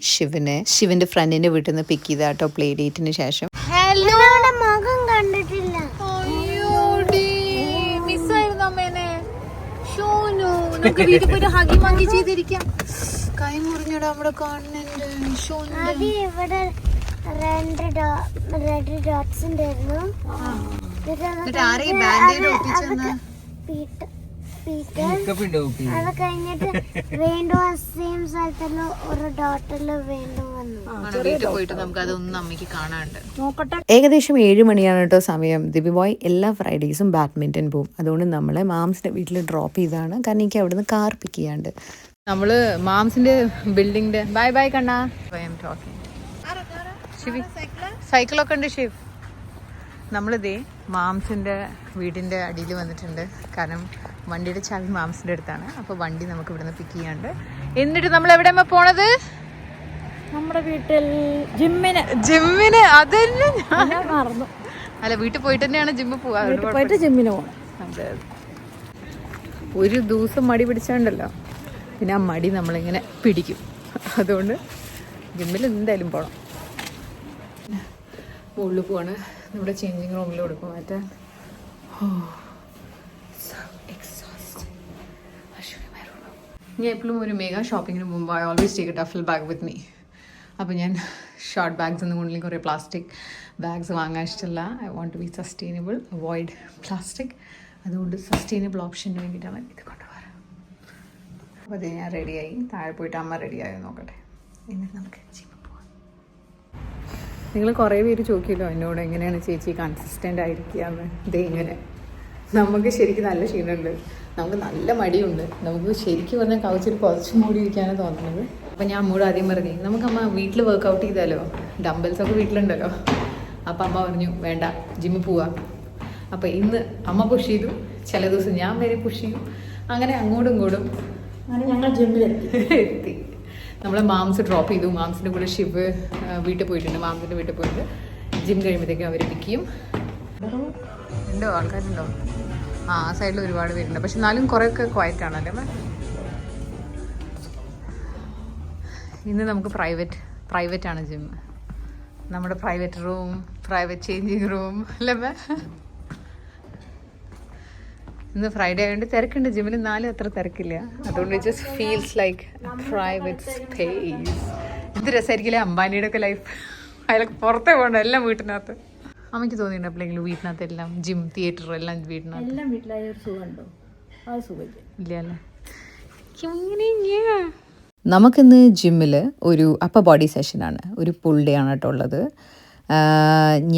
ശിവന്റെ ഫ്രണ്ടിന്റെ വീട്ടിൽ നിന്ന് പിക്ക് ചെയ്ത കേട്ടോ പ്ലേ ഡേറ്റിന് ശേഷം. കൈ മുറിഞ്ഞടാ നമ്മുടെ കാണുന്നുണ്ട്. അത് കഴിഞ്ഞിട്ട് വീണ്ടും സെയിം സ്ഥലത്തുള്ള ഒരു ഡോട്ടില് വീണ്ടും വന്നു. ഏകദേശം 7 മണിയാണ് കേട്ടോ സമയം. ദിവ്യ ബോയ് എല്ലാ ഫ്രൈഡേയ്സും ബാഡ്മിൻ്റൺ പോവും. അതുകൊണ്ട് നമ്മളെ മാംസിന്റെ വീട്ടിൽ ഡ്രോപ്പ് ചെയ്താണ്. കാരണം എനിക്ക് അവിടുന്ന് കാർ പിക്ക് ചെയ്യാണ്ട്. നമ്മള് മാംസിന്റെ ബിൽഡിങ്ങിന്റെ ബൈ ബൈ കണ്ണാ. സൈക്കിളൊക്കെ ഉണ്ട് ഷിവ്. നമ്മളിതേ മാംസിൻ്റെ വീടിൻ്റെ അടിയിൽ വന്നിട്ടുണ്ട്. കാരണം വണ്ടിയുടെ ചാവി മാംസിൻ്റെ അടുത്താണ്. അപ്പോൾ വണ്ടി നമുക്ക് ഇവിടുന്ന് പിക്ക് ചെയ്യാണ്ട്. എന്നിട്ട് നമ്മൾ എവിടെയാ പോണത്? നമ്മുടെ വീട്ടിൽ ജിമ്മിന്. അതന്നെ ഞാൻ മറന്നു. അല്ല, വീട്ടിൽ പോയിട്ട് തന്നെയാണ് ജിമ്മിൽ പോയിട്ട് ജിമ്മിന് പോകണം. അതെ, ഒരു ദിവസം മടി പിടിച്ചാണ്ടല്ലോ പിന്നെ ആ മടി നമ്മളിങ്ങനെ പിടിക്കും. അതുകൊണ്ട് ജിമ്മിൽ എന്തായാലും പോകണം. മുകളിൽ പോവാണ്. നമ്മുടെ ചേഞ്ചിങ് റൂമിൽ കൊടുക്കും മാറ്റാൻ. ഞാൻ എപ്പോഴും ഒരു മെഗാ ഷോപ്പിങ്ങിന് മുമ്പ് I always take a duffel bag with me. അപ്പോൾ ഞാൻ ഷോർട്ട് ബാഗ്സ് ഒന്നും കൊണ്ടില്ലെങ്കിൽ കുറേ പ്ലാസ്റ്റിക് ബാഗ്സ് വാങ്ങാൻ ഇഷ്ടമല്ല. I want to be sustainable, avoid plastic. അതുകൊണ്ട് സസ്റ്റൈനബിൾ ഓപ്ഷന് വേണ്ടിയിട്ടാണ് ഇത് കൊണ്ടുപോകാറ്. അപ്പോൾ ഞാൻ റെഡിയായി, താഴെ പോയിട്ട് അമ്മ റെഡിയായോ നോക്കട്ടെ, എന്നിട്ട് നമുക്ക് ജിമ്മിൽ പോവാം. നിങ്ങൾ കുറേ പേര് ചോദിക്കുമല്ലോ എന്നോട് എങ്ങനെയാണ് ചേച്ചി കൺസിസ്റ്റൻ്റ് ആയിരിക്കുക എന്ന്. ഇതേ ഇങ്ങനെ നമുക്ക് ശരിക്കും നല്ല ക്ഷീണമുണ്ട്, നമുക്ക് നല്ല മടിയുണ്ട്, നമുക്ക് ശരിക്കും പറഞ്ഞാൽ കൗച്ചിൽ കുറച്ചും കൂടി ഇരിക്കാനാണ് തോന്നുന്നത്. അപ്പോൾ ഞാൻ അമ്മയോട് ആദ്യം പറഞ്ഞു നമുക്കമ്മ വീട്ടിൽ വർക്കൗട്ട് ചെയ്താലോ, ഡംബൽസൊക്കെ വീട്ടിലുണ്ടല്ലോ. അപ്പം അമ്മ പറഞ്ഞു വേണ്ട, ജിമ്മിൽ പോവാം. അപ്പോൾ ഇന്ന് അമ്മ പുഷ് ചെയ്തു, ചില ദിവസം ഞാൻ വരെ പുഷ് ചെയ്യും, അങ്ങനെ അങ്ങോട്ടും ഇങ്ങോട്ടും ഞങ്ങൾ ജിമ്മിലെത്തി. നമ്മളെ മാംസ് ഡ്രോപ്പ് ചെയ്തു. മാംസിൻ്റെ കൂടെ ശിവ് വീട്ടിൽ പോയിട്ടുണ്ട്, മാംസിൻ്റെ വീട്ടിൽ പോയിട്ട് ജിം കഴിയുമ്പോഴത്തേക്കും അവർ പിക്കും. ഉണ്ടോ ആൾക്കാരുണ്ടോ? ആ സൈഡിൽ ഒരുപാട് പേരുണ്ട്, പക്ഷെ എന്നാലും കുറേയൊക്കെ ക്വയറ്റ് ആണല്ലേ അമ്മ. ഇന്ന് നമുക്ക് പ്രൈവറ്റ് ആണ് ജിം, നമ്മുടെ private room, private changing room അല്ലേ അമ്മ. ഇന്ന് ഫ്രൈഡേ ആയതുകൊണ്ട് തിരക്കുണ്ട് ജിമ്മിൽ, എന്നാലും അത്ര തിരക്കില്ല. അതുകൊണ്ട് just feels like private space. എന്ത് രസമായിരിക്കില്ലേ അംബാനിയുടെ ഒക്കെ ലൈഫ്. അയാൾക്ക് പുറത്തേ പോകണ്ട, എല്ലാം വീട്ടിനകത്ത്. അമ്മയ്ക്ക് തോന്നിയിട്ടുണ്ട് എപ്പോഴെങ്കിലും വീട്ടിനകത്ത് എല്ലാം ജിം, തിയേറ്റർ എല്ലാം വീട്ടിനകത്ത്? എല്ലാം വീട്ടിലായ ഒരു സുഖമുണ്ടോ? ആ സുഖമില്ല. ഇല്ല അല്ലേ. നമുക്കിന്ന് ജിമ്മിൽ ഒരു അപ്പർ ബോഡി സെഷനാണ്, ഒരു പുൾ ഡേ ആണ് കേട്ടോ ഉള്ളത്.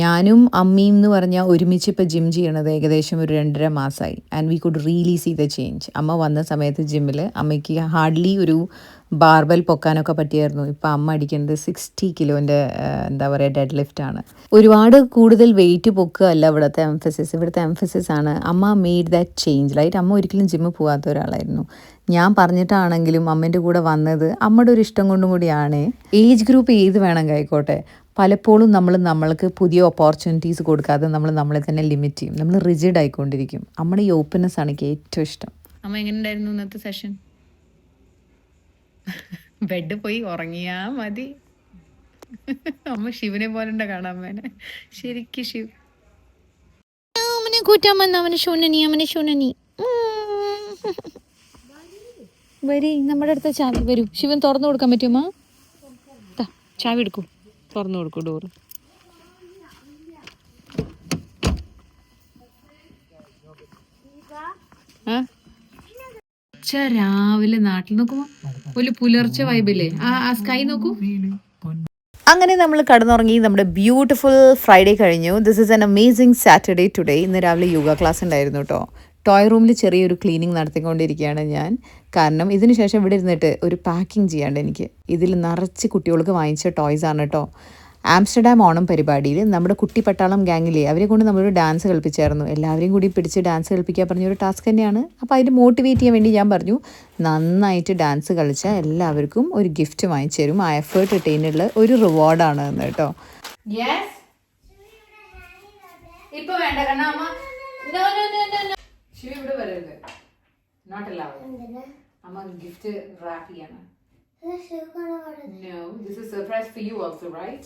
ഞാനും അമ്മയും എന്ന് പറഞ്ഞാൽ ഒരുമിച്ച് ഇപ്പോൾ ജിം ചെയ്യണത് ഏകദേശം ഒരു 2.5 മാസമായി. And we could really see the change. അമ്മ വന്ന സമയത്ത് ജിമ്മിൽ അമ്മയ്ക്ക് ഹാർഡ്ലി ഒരു ബാർബൽ പൊക്കാനൊക്കെ പറ്റിയായിരുന്നു. ഇപ്പോൾ അമ്മ അടിക്കേണ്ടത് 60 കിലോൻ്റെ എന്താ പറയുക ഡെഡ് ലിഫ്റ്റാണ്. ഒരുപാട് കൂടുതൽ വെയിറ്റ് പൊക്കുകയല്ല ഇവിടുത്തെ എംഫസിസ്. ഇവിടുത്തെ എംഫസിസ് ആണ് അമ്മ മെയ്ഡ് ദാറ്റ് ചേഞ്ച്. ലൈറ്റ് അമ്മ ഒരിക്കലും ജിമ്മിൽ പോകാത്ത ഒരാളായിരുന്നു. ഞാൻ പറഞ്ഞിട്ടാണെങ്കിലും അമ്മേൻ്റെ കൂടെ വന്നത് അമ്മയുടെ ഒരു ഇഷ്ടം കൊണ്ടും കൂടിയാണ്. ഏജ് ഗ്രൂപ്പ് ഏത് വേണമെങ്കിൽ ആയിക്കോട്ടെ, പലപ്പോഴും നമ്മൾക്ക് പുതിയ ഓപ്പർച്യൂണിറ്റീസ് കൊടുക്കാതെ നമ്മളെ തന്നെ ലിമിറ്റ് ചെയ്യും. നമ്മൾ റിജിഡ് ആയിക്കൊണ്ടിരിക്കും. നമ്മുടെ ഈ ഓപ്പൺനെസ് ആണ് എനിക്ക് ഏറ്റവും ഇഷ്ടം. അമ്മ എങ്ങനെ ഉണ്ടായിരുന്നു ഇന്നത്തെ സെഷൻ? ബെഡ് പോയി ഉറങ്ങിയാ മതി. അമ്മ ശിവനെ പോലെ കാണാൻ അമ്മേനെ ശരിക്കും. ശിവ് അവനെ കൂറ്റാൻ വന്ന അവനെ ശൂനനി വരി, നമ്മുടെ അടുത്ത ചാവി വരൂ. ശിവൻ തുറന്നു കൊടുക്കാൻ പറ്റുമോ? ചാവി എടുക്കൂ, തുറന്നു കൊടുക്കൂ ഡോറ്. രാവിലെ നാട്ടിൽ നോക്കുമ്പോ ഒരു പുലർച്ചെ വൈബില്ലേ, ആ സ്കൈ നോക്കൂ. അങ്ങനെ നമ്മൾ കടന്നുറങ്ങി. നമ്മുടെ ബ്യൂട്ടിഫുൾ ഫ്രൈഡേ കഴിഞ്ഞു. This is an amazing Saturday today. ഇന്ന് രാവിലെ യോഗ ക്ലാസ് ഉണ്ടായിരുന്നു കേട്ടോ. ടോയ് റൂമിൽ ചെറിയൊരു ക്ലീനിങ് നടത്തിക്കൊണ്ടിരിക്കുകയാണ് ഞാൻ. കാരണം ഇതിന് ശേഷം ഇവിടെ ഇരുന്നിട്ട് ഒരു പാക്കിംഗ് ചെയ്യാണ്ട് എനിക്ക്. ഇതിൽ നിറച്ച് കുട്ടികൾക്ക് വാങ്ങിച്ച ടോയ്സ് ആണ് കേട്ടോ. ആംസ്റ്റർഡാം ഓണം പരിപാടിയിൽ നമ്മുടെ കുട്ടി പട്ടാളം ഗ്യാങ്ങിലെ അവരെ കൊണ്ട് നമ്മളൊരു ഡാൻസ് കളിപ്പിച്ചായിരുന്നു. എല്ലാവരെയും കൂടി പിടിച്ച് ഡാൻസ് കളിപ്പിക്കാൻ പറഞ്ഞൊരു ടാസ്ക് തന്നെയാണ്. അപ്പോൾ അതിന് മോട്ടിവേറ്റ് ചെയ്യാൻ വേണ്ടി ഞാൻ പറഞ്ഞു നന്നായിട്ട് ഡാൻസ് കളിച്ചാൽ എല്ലാവർക്കും ഒരു ഗിഫ്റ്റ് വാങ്ങിച്ചു തരും. ആ എഫേർട്ട് ഇട്ടതിനുള്ള ഒരു റിവാർഡാണ് എന്ന് കേട്ടോ. ഇപ്പൊ വേണ്ട കാരണം അമ്മ ശിവ ഇവിടെ വരരുത്, നോട്ട് അലൗഡ്. അമ്മ ഗിഫ്റ്റ് റാപ്പ് ചെയ്യണം. No, this is surprise for you also, right?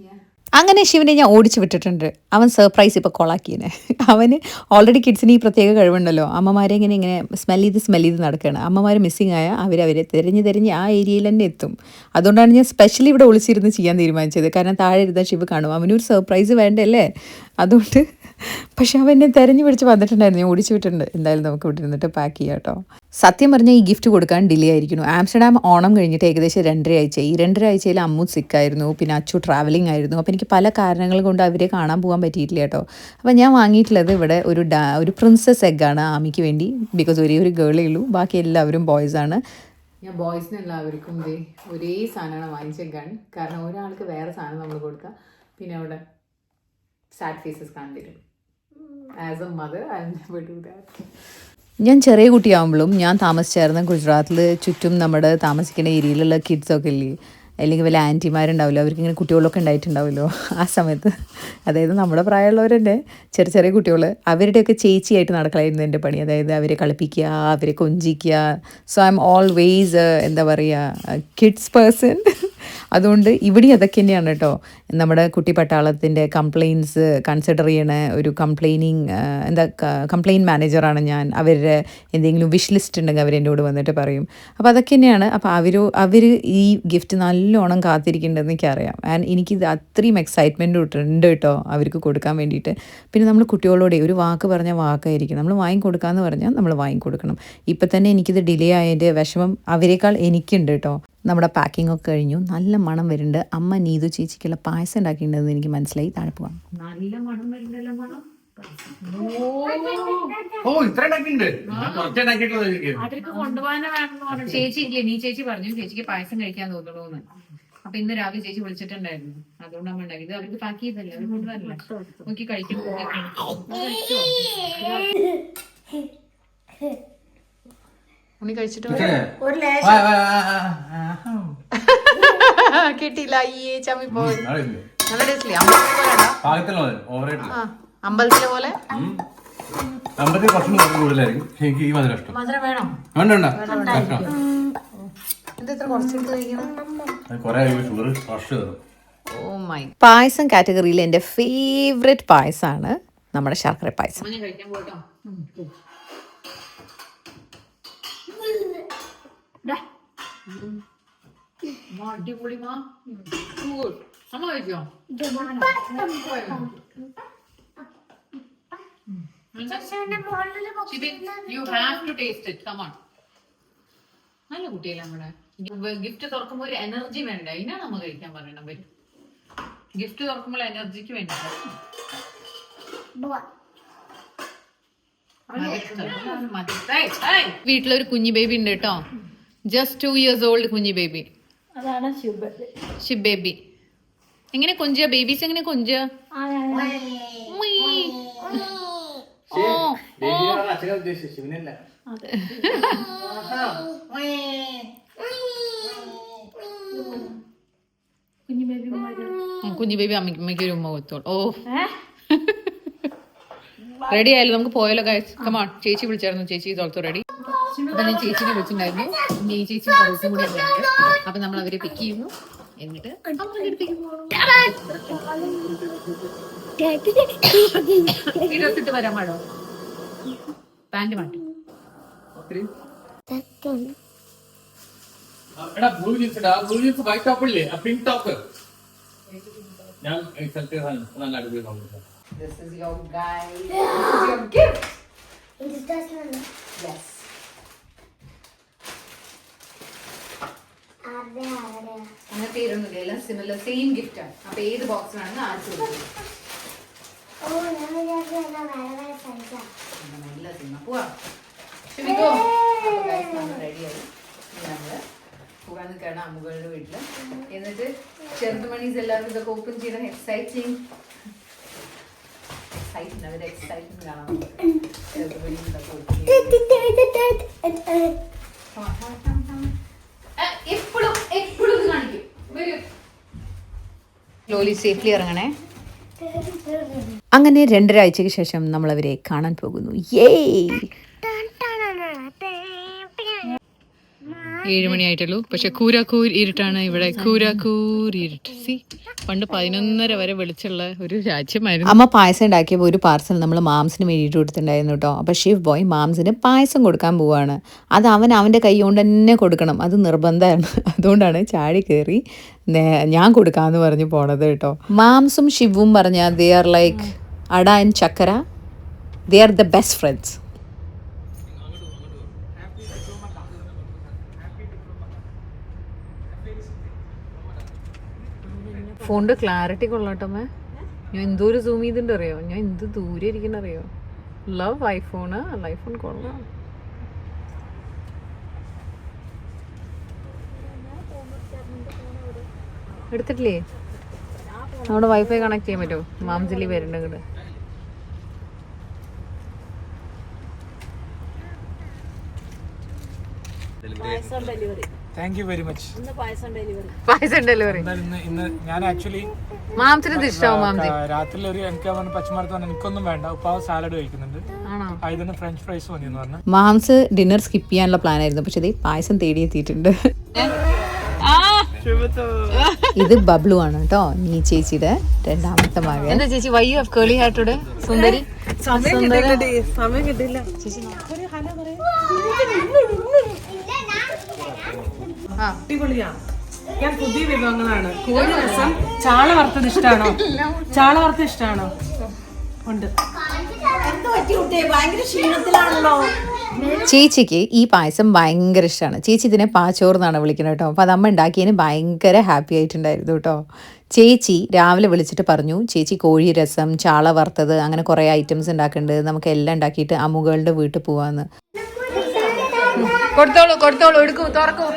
Yeah. അങ്ങനെ ശിവനെ ഞാൻ ഓടിച്ചു വിട്ടിട്ടുണ്ട്. അവൻ സർപ്രൈസ് ഇപ്പോൾ കൊളാക്കിയനെ. അവന് ഓൾറെഡി കിഡ്സിന് ഈ പ്രത്യേക കഴിവുണ്ടല്ലോ, അമ്മമാരെ ഇങ്ങനെ സ്മെൽ ചെയ്ത് നടക്കുകയാണ്. അമ്മമാർ മിസ്സിങ് ആയാൽ അവരെ തിരഞ്ഞ് ആ ഏരിയയിൽ തന്നെ എത്തും. അതുകൊണ്ടാണ് ഞാൻ സ്പെഷ്യലി ഇവിടെ ഒളിച്ചിരുന്ന് ചെയ്യാൻ തീരുമാനിച്ചത്. കാരണം താഴെ ഇരുന്നാൽ ശിവ കാണും, അവനൊരു സർപ്രൈസ് വേണ്ടല്ലേ. അതുകൊണ്ട് പക്ഷെ അവൻ എന്നെ തിരഞ്ഞു പിടിച്ച് വന്നിട്ടുണ്ടായിരുന്നു. ഞാൻ ഓടിച്ചു വിട്ടിട്ടുണ്ട്. എന്തായാലും നമുക്ക് ഇവിടെ ഇരുന്നിട്ട് പാക്ക് ചെയ്യാം കേട്ടോ. സത്യം പറഞ്ഞാൽ ഈ ഗിഫ്റ്റ് കൊടുക്കാൻ ഡിലേ ആയിരിക്കുന്നു. ആംസ്റ്റർഡാം ഓണം കഴിഞ്ഞിട്ട് ഏകദേശം 2.5 ആഴ്ച. ഈ 2.5 ആഴ്ചയിൽ അമ്മു സിക്കായിരുന്നു, പിന്നെ അച്ചു ട്രാവലിംഗ് ആയിരുന്നു. അപ്പോൾ എനിക്ക് പല കാരണങ്ങൾ കൊണ്ട് അവരെ കാണാൻ പോകാൻ പറ്റിയിട്ടില്ല കേട്ടോ. അപ്പോൾ ഞാൻ വാങ്ങിയിട്ടുള്ളത് ഇവിടെ ഒരു പ്രിൻസസ് എഗ്ഗാണ് ആമിക്ക് വേണ്ടി. ബിക്കോസ് ഒരു ഗേളേ ഉള്ളൂ, ബാക്കി എല്ലാവരും ബോയ്സാണ്. ഞാൻ ബോയ്സിന് എല്ലാവർക്കും ഒരേ സാധനമാണ് വാങ്ങിച്ചേക്കാൻ. കാരണം ഒരാൾക്ക് വേറെ സാധനം നമ്മൾ കൊടുത്താൽ പിന്നെ അവിടെ സാഡ് ഫേസസ് കാണില്ല. As A mother I never do that. ഞാൻ ചെറിയ കുട്ടിയാകുമ്പോഴും ഞാൻ താമസിച്ചായിരുന്ന ഗുജറാത്തിൽ ചുറ്റും നമ്മുടെ താമസിക്കുന്ന ഏരിയയിലുള്ള കിഡ്സൊക്കെ ഇല്ലേ, അല്ലെങ്കിൽ വല്ല ആൻറ്റിമാരുണ്ടാവില്ലോ, അവർക്ക് ഇങ്ങനെ കുട്ടികളൊക്കെ ഉണ്ടായിട്ടുണ്ടാവുമല്ലോ ആ സമയത്ത്. അതായത് നമ്മുടെ പ്രായമുള്ളവർ തന്നെ ചെറിയ കുട്ടികൾ, അവരുടെയൊക്കെ ചേച്ചിയായിട്ട് നടക്കലായിരുന്നു എൻ്റെ പണി. അതായത് അവരെ കളിപ്പിക്കുക, അവരെ കൊഞ്ചിക്കുക. സോ ഐ എം ഓൾവേസ് എന്താ പറയുക കിഡ്സ് പേഴ്സൺ. അതുകൊണ്ട് ഇവിടെ അതൊക്കെ തന്നെയാണ് കേട്ടോ. നമ്മുടെ കുട്ടി പട്ടാളത്തിൻ്റെ കംപ്ലയിൻസ് കൺസിഡർ ചെയ്യണ ഒരു കംപ്ലയിൻറ്റ് മാനേജറാണ് ഞാൻ. അവരുടെ എന്തെങ്കിലും വിഷ് ലിസ്റ്റ് ഉണ്ടെങ്കിൽ അവരെന്നോട് വന്നിട്ട് പറയും. അപ്പോൾ അതൊക്കെ തന്നെയാണ്. അപ്പോൾ അവർ ഈ ഗിഫ്റ്റ് നല്ലോണം കാത്തിരിക്കേണ്ടതെന്ന് എനിക്കറിയാം. ആൻഡ് എനിക്കിത് അത്രയും എക്സൈറ്റ്മെൻറ്റ് ഉണ്ട് കേട്ടോ അവർക്ക് കൊടുക്കാൻ വേണ്ടിയിട്ട്. പിന്നെ നമ്മൾ കുട്ടികളോടെ ഒരു വാക്ക് പറഞ്ഞാൽ വാക്കായിരിക്കും. നമ്മൾ വാങ്ങിക്കൊടുക്കാമെന്ന് പറഞ്ഞാൽ നമ്മൾ വാങ്ങിക്കൊടുക്കണം. ഇപ്പം തന്നെ എനിക്കിത് ഡിലേ ആയതിൻ്റെ വിഷമം അവരെക്കാൾ എനിക്കുണ്ട് കേട്ടോ. നമ്മുടെ പാക്കിംഗ് ഒക്കെ കഴിഞ്ഞു. നല്ല മണം വരുന്നുണ്ട്. അമ്മ നീതു ചേച്ചിക്കുള്ള പായസം ഉണ്ടാക്കിയിട്ടുണ്ടെന്ന് എനിക്ക് മനസ്സിലായി. താഴെ പോവാം. നല്ല മണം വരുന്നല്ലോ മണം. അതിലേക്ക് കൊണ്ടുപോകാനേ വേണം. ചേച്ചി ഇല്ലേ, നീ ചേച്ചി പറഞ്ഞു ചേച്ചിക്ക് പായസം കഴിക്കാൻ തോന്നുള്ളൂന്ന്. അപ്പൊ ഇന്ന് രാവിലെ ചേച്ചി വിളിച്ചിട്ടുണ്ടായിരുന്നു. അതുകൊണ്ട് അമ്മ ഉണ്ടാക്കി. ഇത് അവർക്ക് പാക്ക് ചെയ്തല്ലേ, അവർ കൊണ്ടുവരല്ലേ. നോക്കി കഴിക്കും. ഉണ്ണി കഴിച്ചിട്ട് കിട്ടിയില്ല. അയ്യേ ചമ്മി പോയി. നല്ല ടേസ്റ്റില്ലേ? അമ്പലത്തിലെ പോലെ. അമ്പലത്തിൽ കുറച്ചും കൂടുതലായിരിക്കും. എനിക്ക് ഈ മധുരം ഇഷ്ടം. മധുരം വേണം. വേണ്ട പായസം കാറ്റഗറിയിൽ എൻ്റെ ഫേവറേറ്റ് പായസമാണ് നമ്മുടെ ശർക്കര പായസം. നല്ല കുട്ടിയല്ലേ നമ്മുടെ. ഗിഫ്റ്റ് തുറക്കുമ്പോ ഒരു എനർജി വേണ്ട, അതിനാണ് നമ്മൾ കഴിക്കാൻ പറയണം. ഗിഫ്റ്റ് തുറക്കുമ്പോൾ എനർജിക്ക് വേണ്ട. വീട്ടിലൊരു കുഞ്ഞി ബേബി ഉണ്ട് കേട്ടോ. ജസ്റ്റ് 2 years old കുഞ്ഞി ബേബി. അതാണ് ഷിബ് ബേബി. എങ്ങനെ കൊഞ്ചുക? ബേബീസ് എങ്ങനെ കൊഞ്ചുക? കുഞ്ഞു ബേബി അമ്മയ്ക്ക് ഒരു ഉമ്മ കൊടുത്തോളൂ. ഓ റെഡി ആയാലും നമുക്ക് പോയാലോ ഗൈസ്? കമോൺ. ചേച്ചി വിളിച്ചായിരുന്നു. ചേച്ചി തോളത്തോ റെഡി. അപ്പൊ ഞാൻ ചേച്ചിനെ വിളിച്ചിട്ടുണ്ടായിരുന്നു. ഈ ചേച്ചി ദിവസം കൂടി ഉണ്ടായിരുന്നു. അപ്പൊ നമ്മൾ അവരെ പിക്ക് ചെയ്യുന്നു. എന്നിട്ട് ഇട്ട് വരാൻ പാടോ? പാന്റ് മാറ്റി. വൈറ്റ് ടോപ്പ് ഇല്ലേ? Pink top. ഞാൻ This is your guide. This is your gift. Yes. അങ്ങനെ പേരൊന്നുമില്ല. എല്ലാം സിമിലർ സെയിം ഗിഫ്റ്റ് ആണ്. അപ്പൊ ഏത് ബോക്സ് വേണമെന്ന് ആദ്യം നല്ല സിനിമ പോവാ. റെഡിയായി. നമ്മള് പോകാൻ നിൽക്കണം അമ്മുകളുടെ വീട്ടില്. എന്നിട്ട് ചെറുതുമണീസ് എല്ലാവർക്കും ഇതൊക്കെ ഓപ്പൺ ചെയ്യണം. എക്സൈറ്റിംഗ് അവരുടെ എക്സൈറ്റ്മെന്റ് കാണാൻ. എപ്പോഴും കാണിക്കും. സ്ലോലി സേഫ്ലി ഇറങ്ങണേ. അങ്ങനെ 2.5 ആഴ്ചയ്ക്ക് ശേഷം നമ്മൾ അവരെ കാണാൻ പോകുന്നു. 7 മണിയായിട്ടുള്ളൂ. പക്ഷെ കൂരാക്കൂർ ഇരുട്ടാണ് ഇവിടെ. കൂരാക്കൂർ ഇരുട്ട്. സി പണ്ട് 11:30 വരെ വെളിച്ചുള്ള ഒരു രാജ്യമായിരുന്നു. അമ്മ പായസം ഉണ്ടാക്കിയപ്പോൾ ഒരു പാർസൽ നമ്മൾ മാംസിന് വേണ്ടിയിട്ട് കൊടുത്തിട്ടുണ്ടായിരുന്നു കേട്ടോ. അപ്പോൾ ഷിവ് ബോയ് മാംസിന് പായസം കൊടുക്കാൻ പോവാണ്. അത് അവൻ്റെ കൈ കൊണ്ട് തന്നെ കൊടുക്കണം. അത് നിർബന്ധമാണ്. അതുകൊണ്ടാണ് ചാടി കയറി ഞാൻ കൊടുക്കാമെന്ന് പറഞ്ഞ് പോണത് കേട്ടോ. മാംസും ഷിവും പറഞ്ഞാൽ ദേ ആർ ലൈക്ക് അട ആൻഡ് ചക്കര. They are the best friends. ഫോണിൻ്റെ ക്ലാരിറ്റി കൊള്ളാട്ടമ്മേ. ഞാൻ എന്തോരം സൂം ചെയ്തിട്ടുണ്ട് അറിയോ? ഞാൻ എന്ത് ദൂരെ ഇരിക്കുന്ന അറിയോ? Love iPhone. ഐഫോൺ കൊള്ളാം. എടുത്തിട്ടില്ലേ? നമ്മുടെ വൈഫൈ കണക്ട് ചെയ്യാൻ പറ്റുമോ? മാംസിലി വരുന്നുണ്ട്. Thank you very much. Payasam delivery. ഇന്ന് ഞാൻ ആക്ച്വലി മാംസിന് ഇഷ്ടമാവും. മാംസി രാത്രി ഒരു എനിക്ക് പച്ചമരത്ത് എനിക്കൊന്നും വേണ്ട, ഉപ്പാവ് സാലഡ് കഴിക്കുന്നുണ്ട്. ഇതിന് ഫ്രഞ്ച് ഫ്രൈസ് മതി എന്ന് പറഞ്ഞു. മാംസ് ഡിന്നർ സ്കിപ്പ് ചെയ്യാനുള്ള പ്ലാൻ ആയിരുന്നു. പക്ഷെ പായസം തേടിയെത്തിയിട്ടുണ്ട്. ഇത് ബബ്ലു ആണ് കേട്ടോ, നീ ചേച്ചിയുടെ രണ്ടാമത്തെ മകൻ. എന്താ ചേച്ചി why you have curly hair today? സുന്ദരി സമയം കിട്ടില്ല. അടിപൊളിയാ. ഞാൻ പുതിയ വിഭവങ്ങളാണ്. കോഴി രസം, ചാള വറുത്തത് ഇഷ്ടമാണോ? ചാള വറുത്തത് ഇഷ്ടമാണോ? ഉണ്ട്. ഭയങ്കര ക്ഷീണത്തിലാണല്ലോ. ചേച്ചിക്ക് ഈ പായസം ഭയങ്കര ഇഷ്ടമാണ്. ചേച്ചി ഇതിനെ പാച്ചോറ് എന്നാണ് വിളിക്കുന്നത് കേട്ടോ. അപ്പോൾ അത് അമ്മ ഉണ്ടാക്കിയതിന് ഭയങ്കര ഹാപ്പി ആയിട്ടുണ്ടായിരുന്നു കേട്ടോ. ചേച്ചി രാവിലെ വിളിച്ചിട്ട് പറഞ്ഞു, ചേച്ചി കോഴി രസം, ചാള വറുത്തത്, അങ്ങനെ കുറേ ഐറ്റംസ് ഉണ്ടാക്കുന്നുണ്ട്, നമുക്ക് എല്ലാം ഉണ്ടാക്കിയിട്ട് അമ്മുകളുടെ വീട്ടിൽ പോവാന്ന്. കൊടുത്തോളൂ കൊടുത്തോളൂ, എടുക്കൂ, തുറക്കൂ.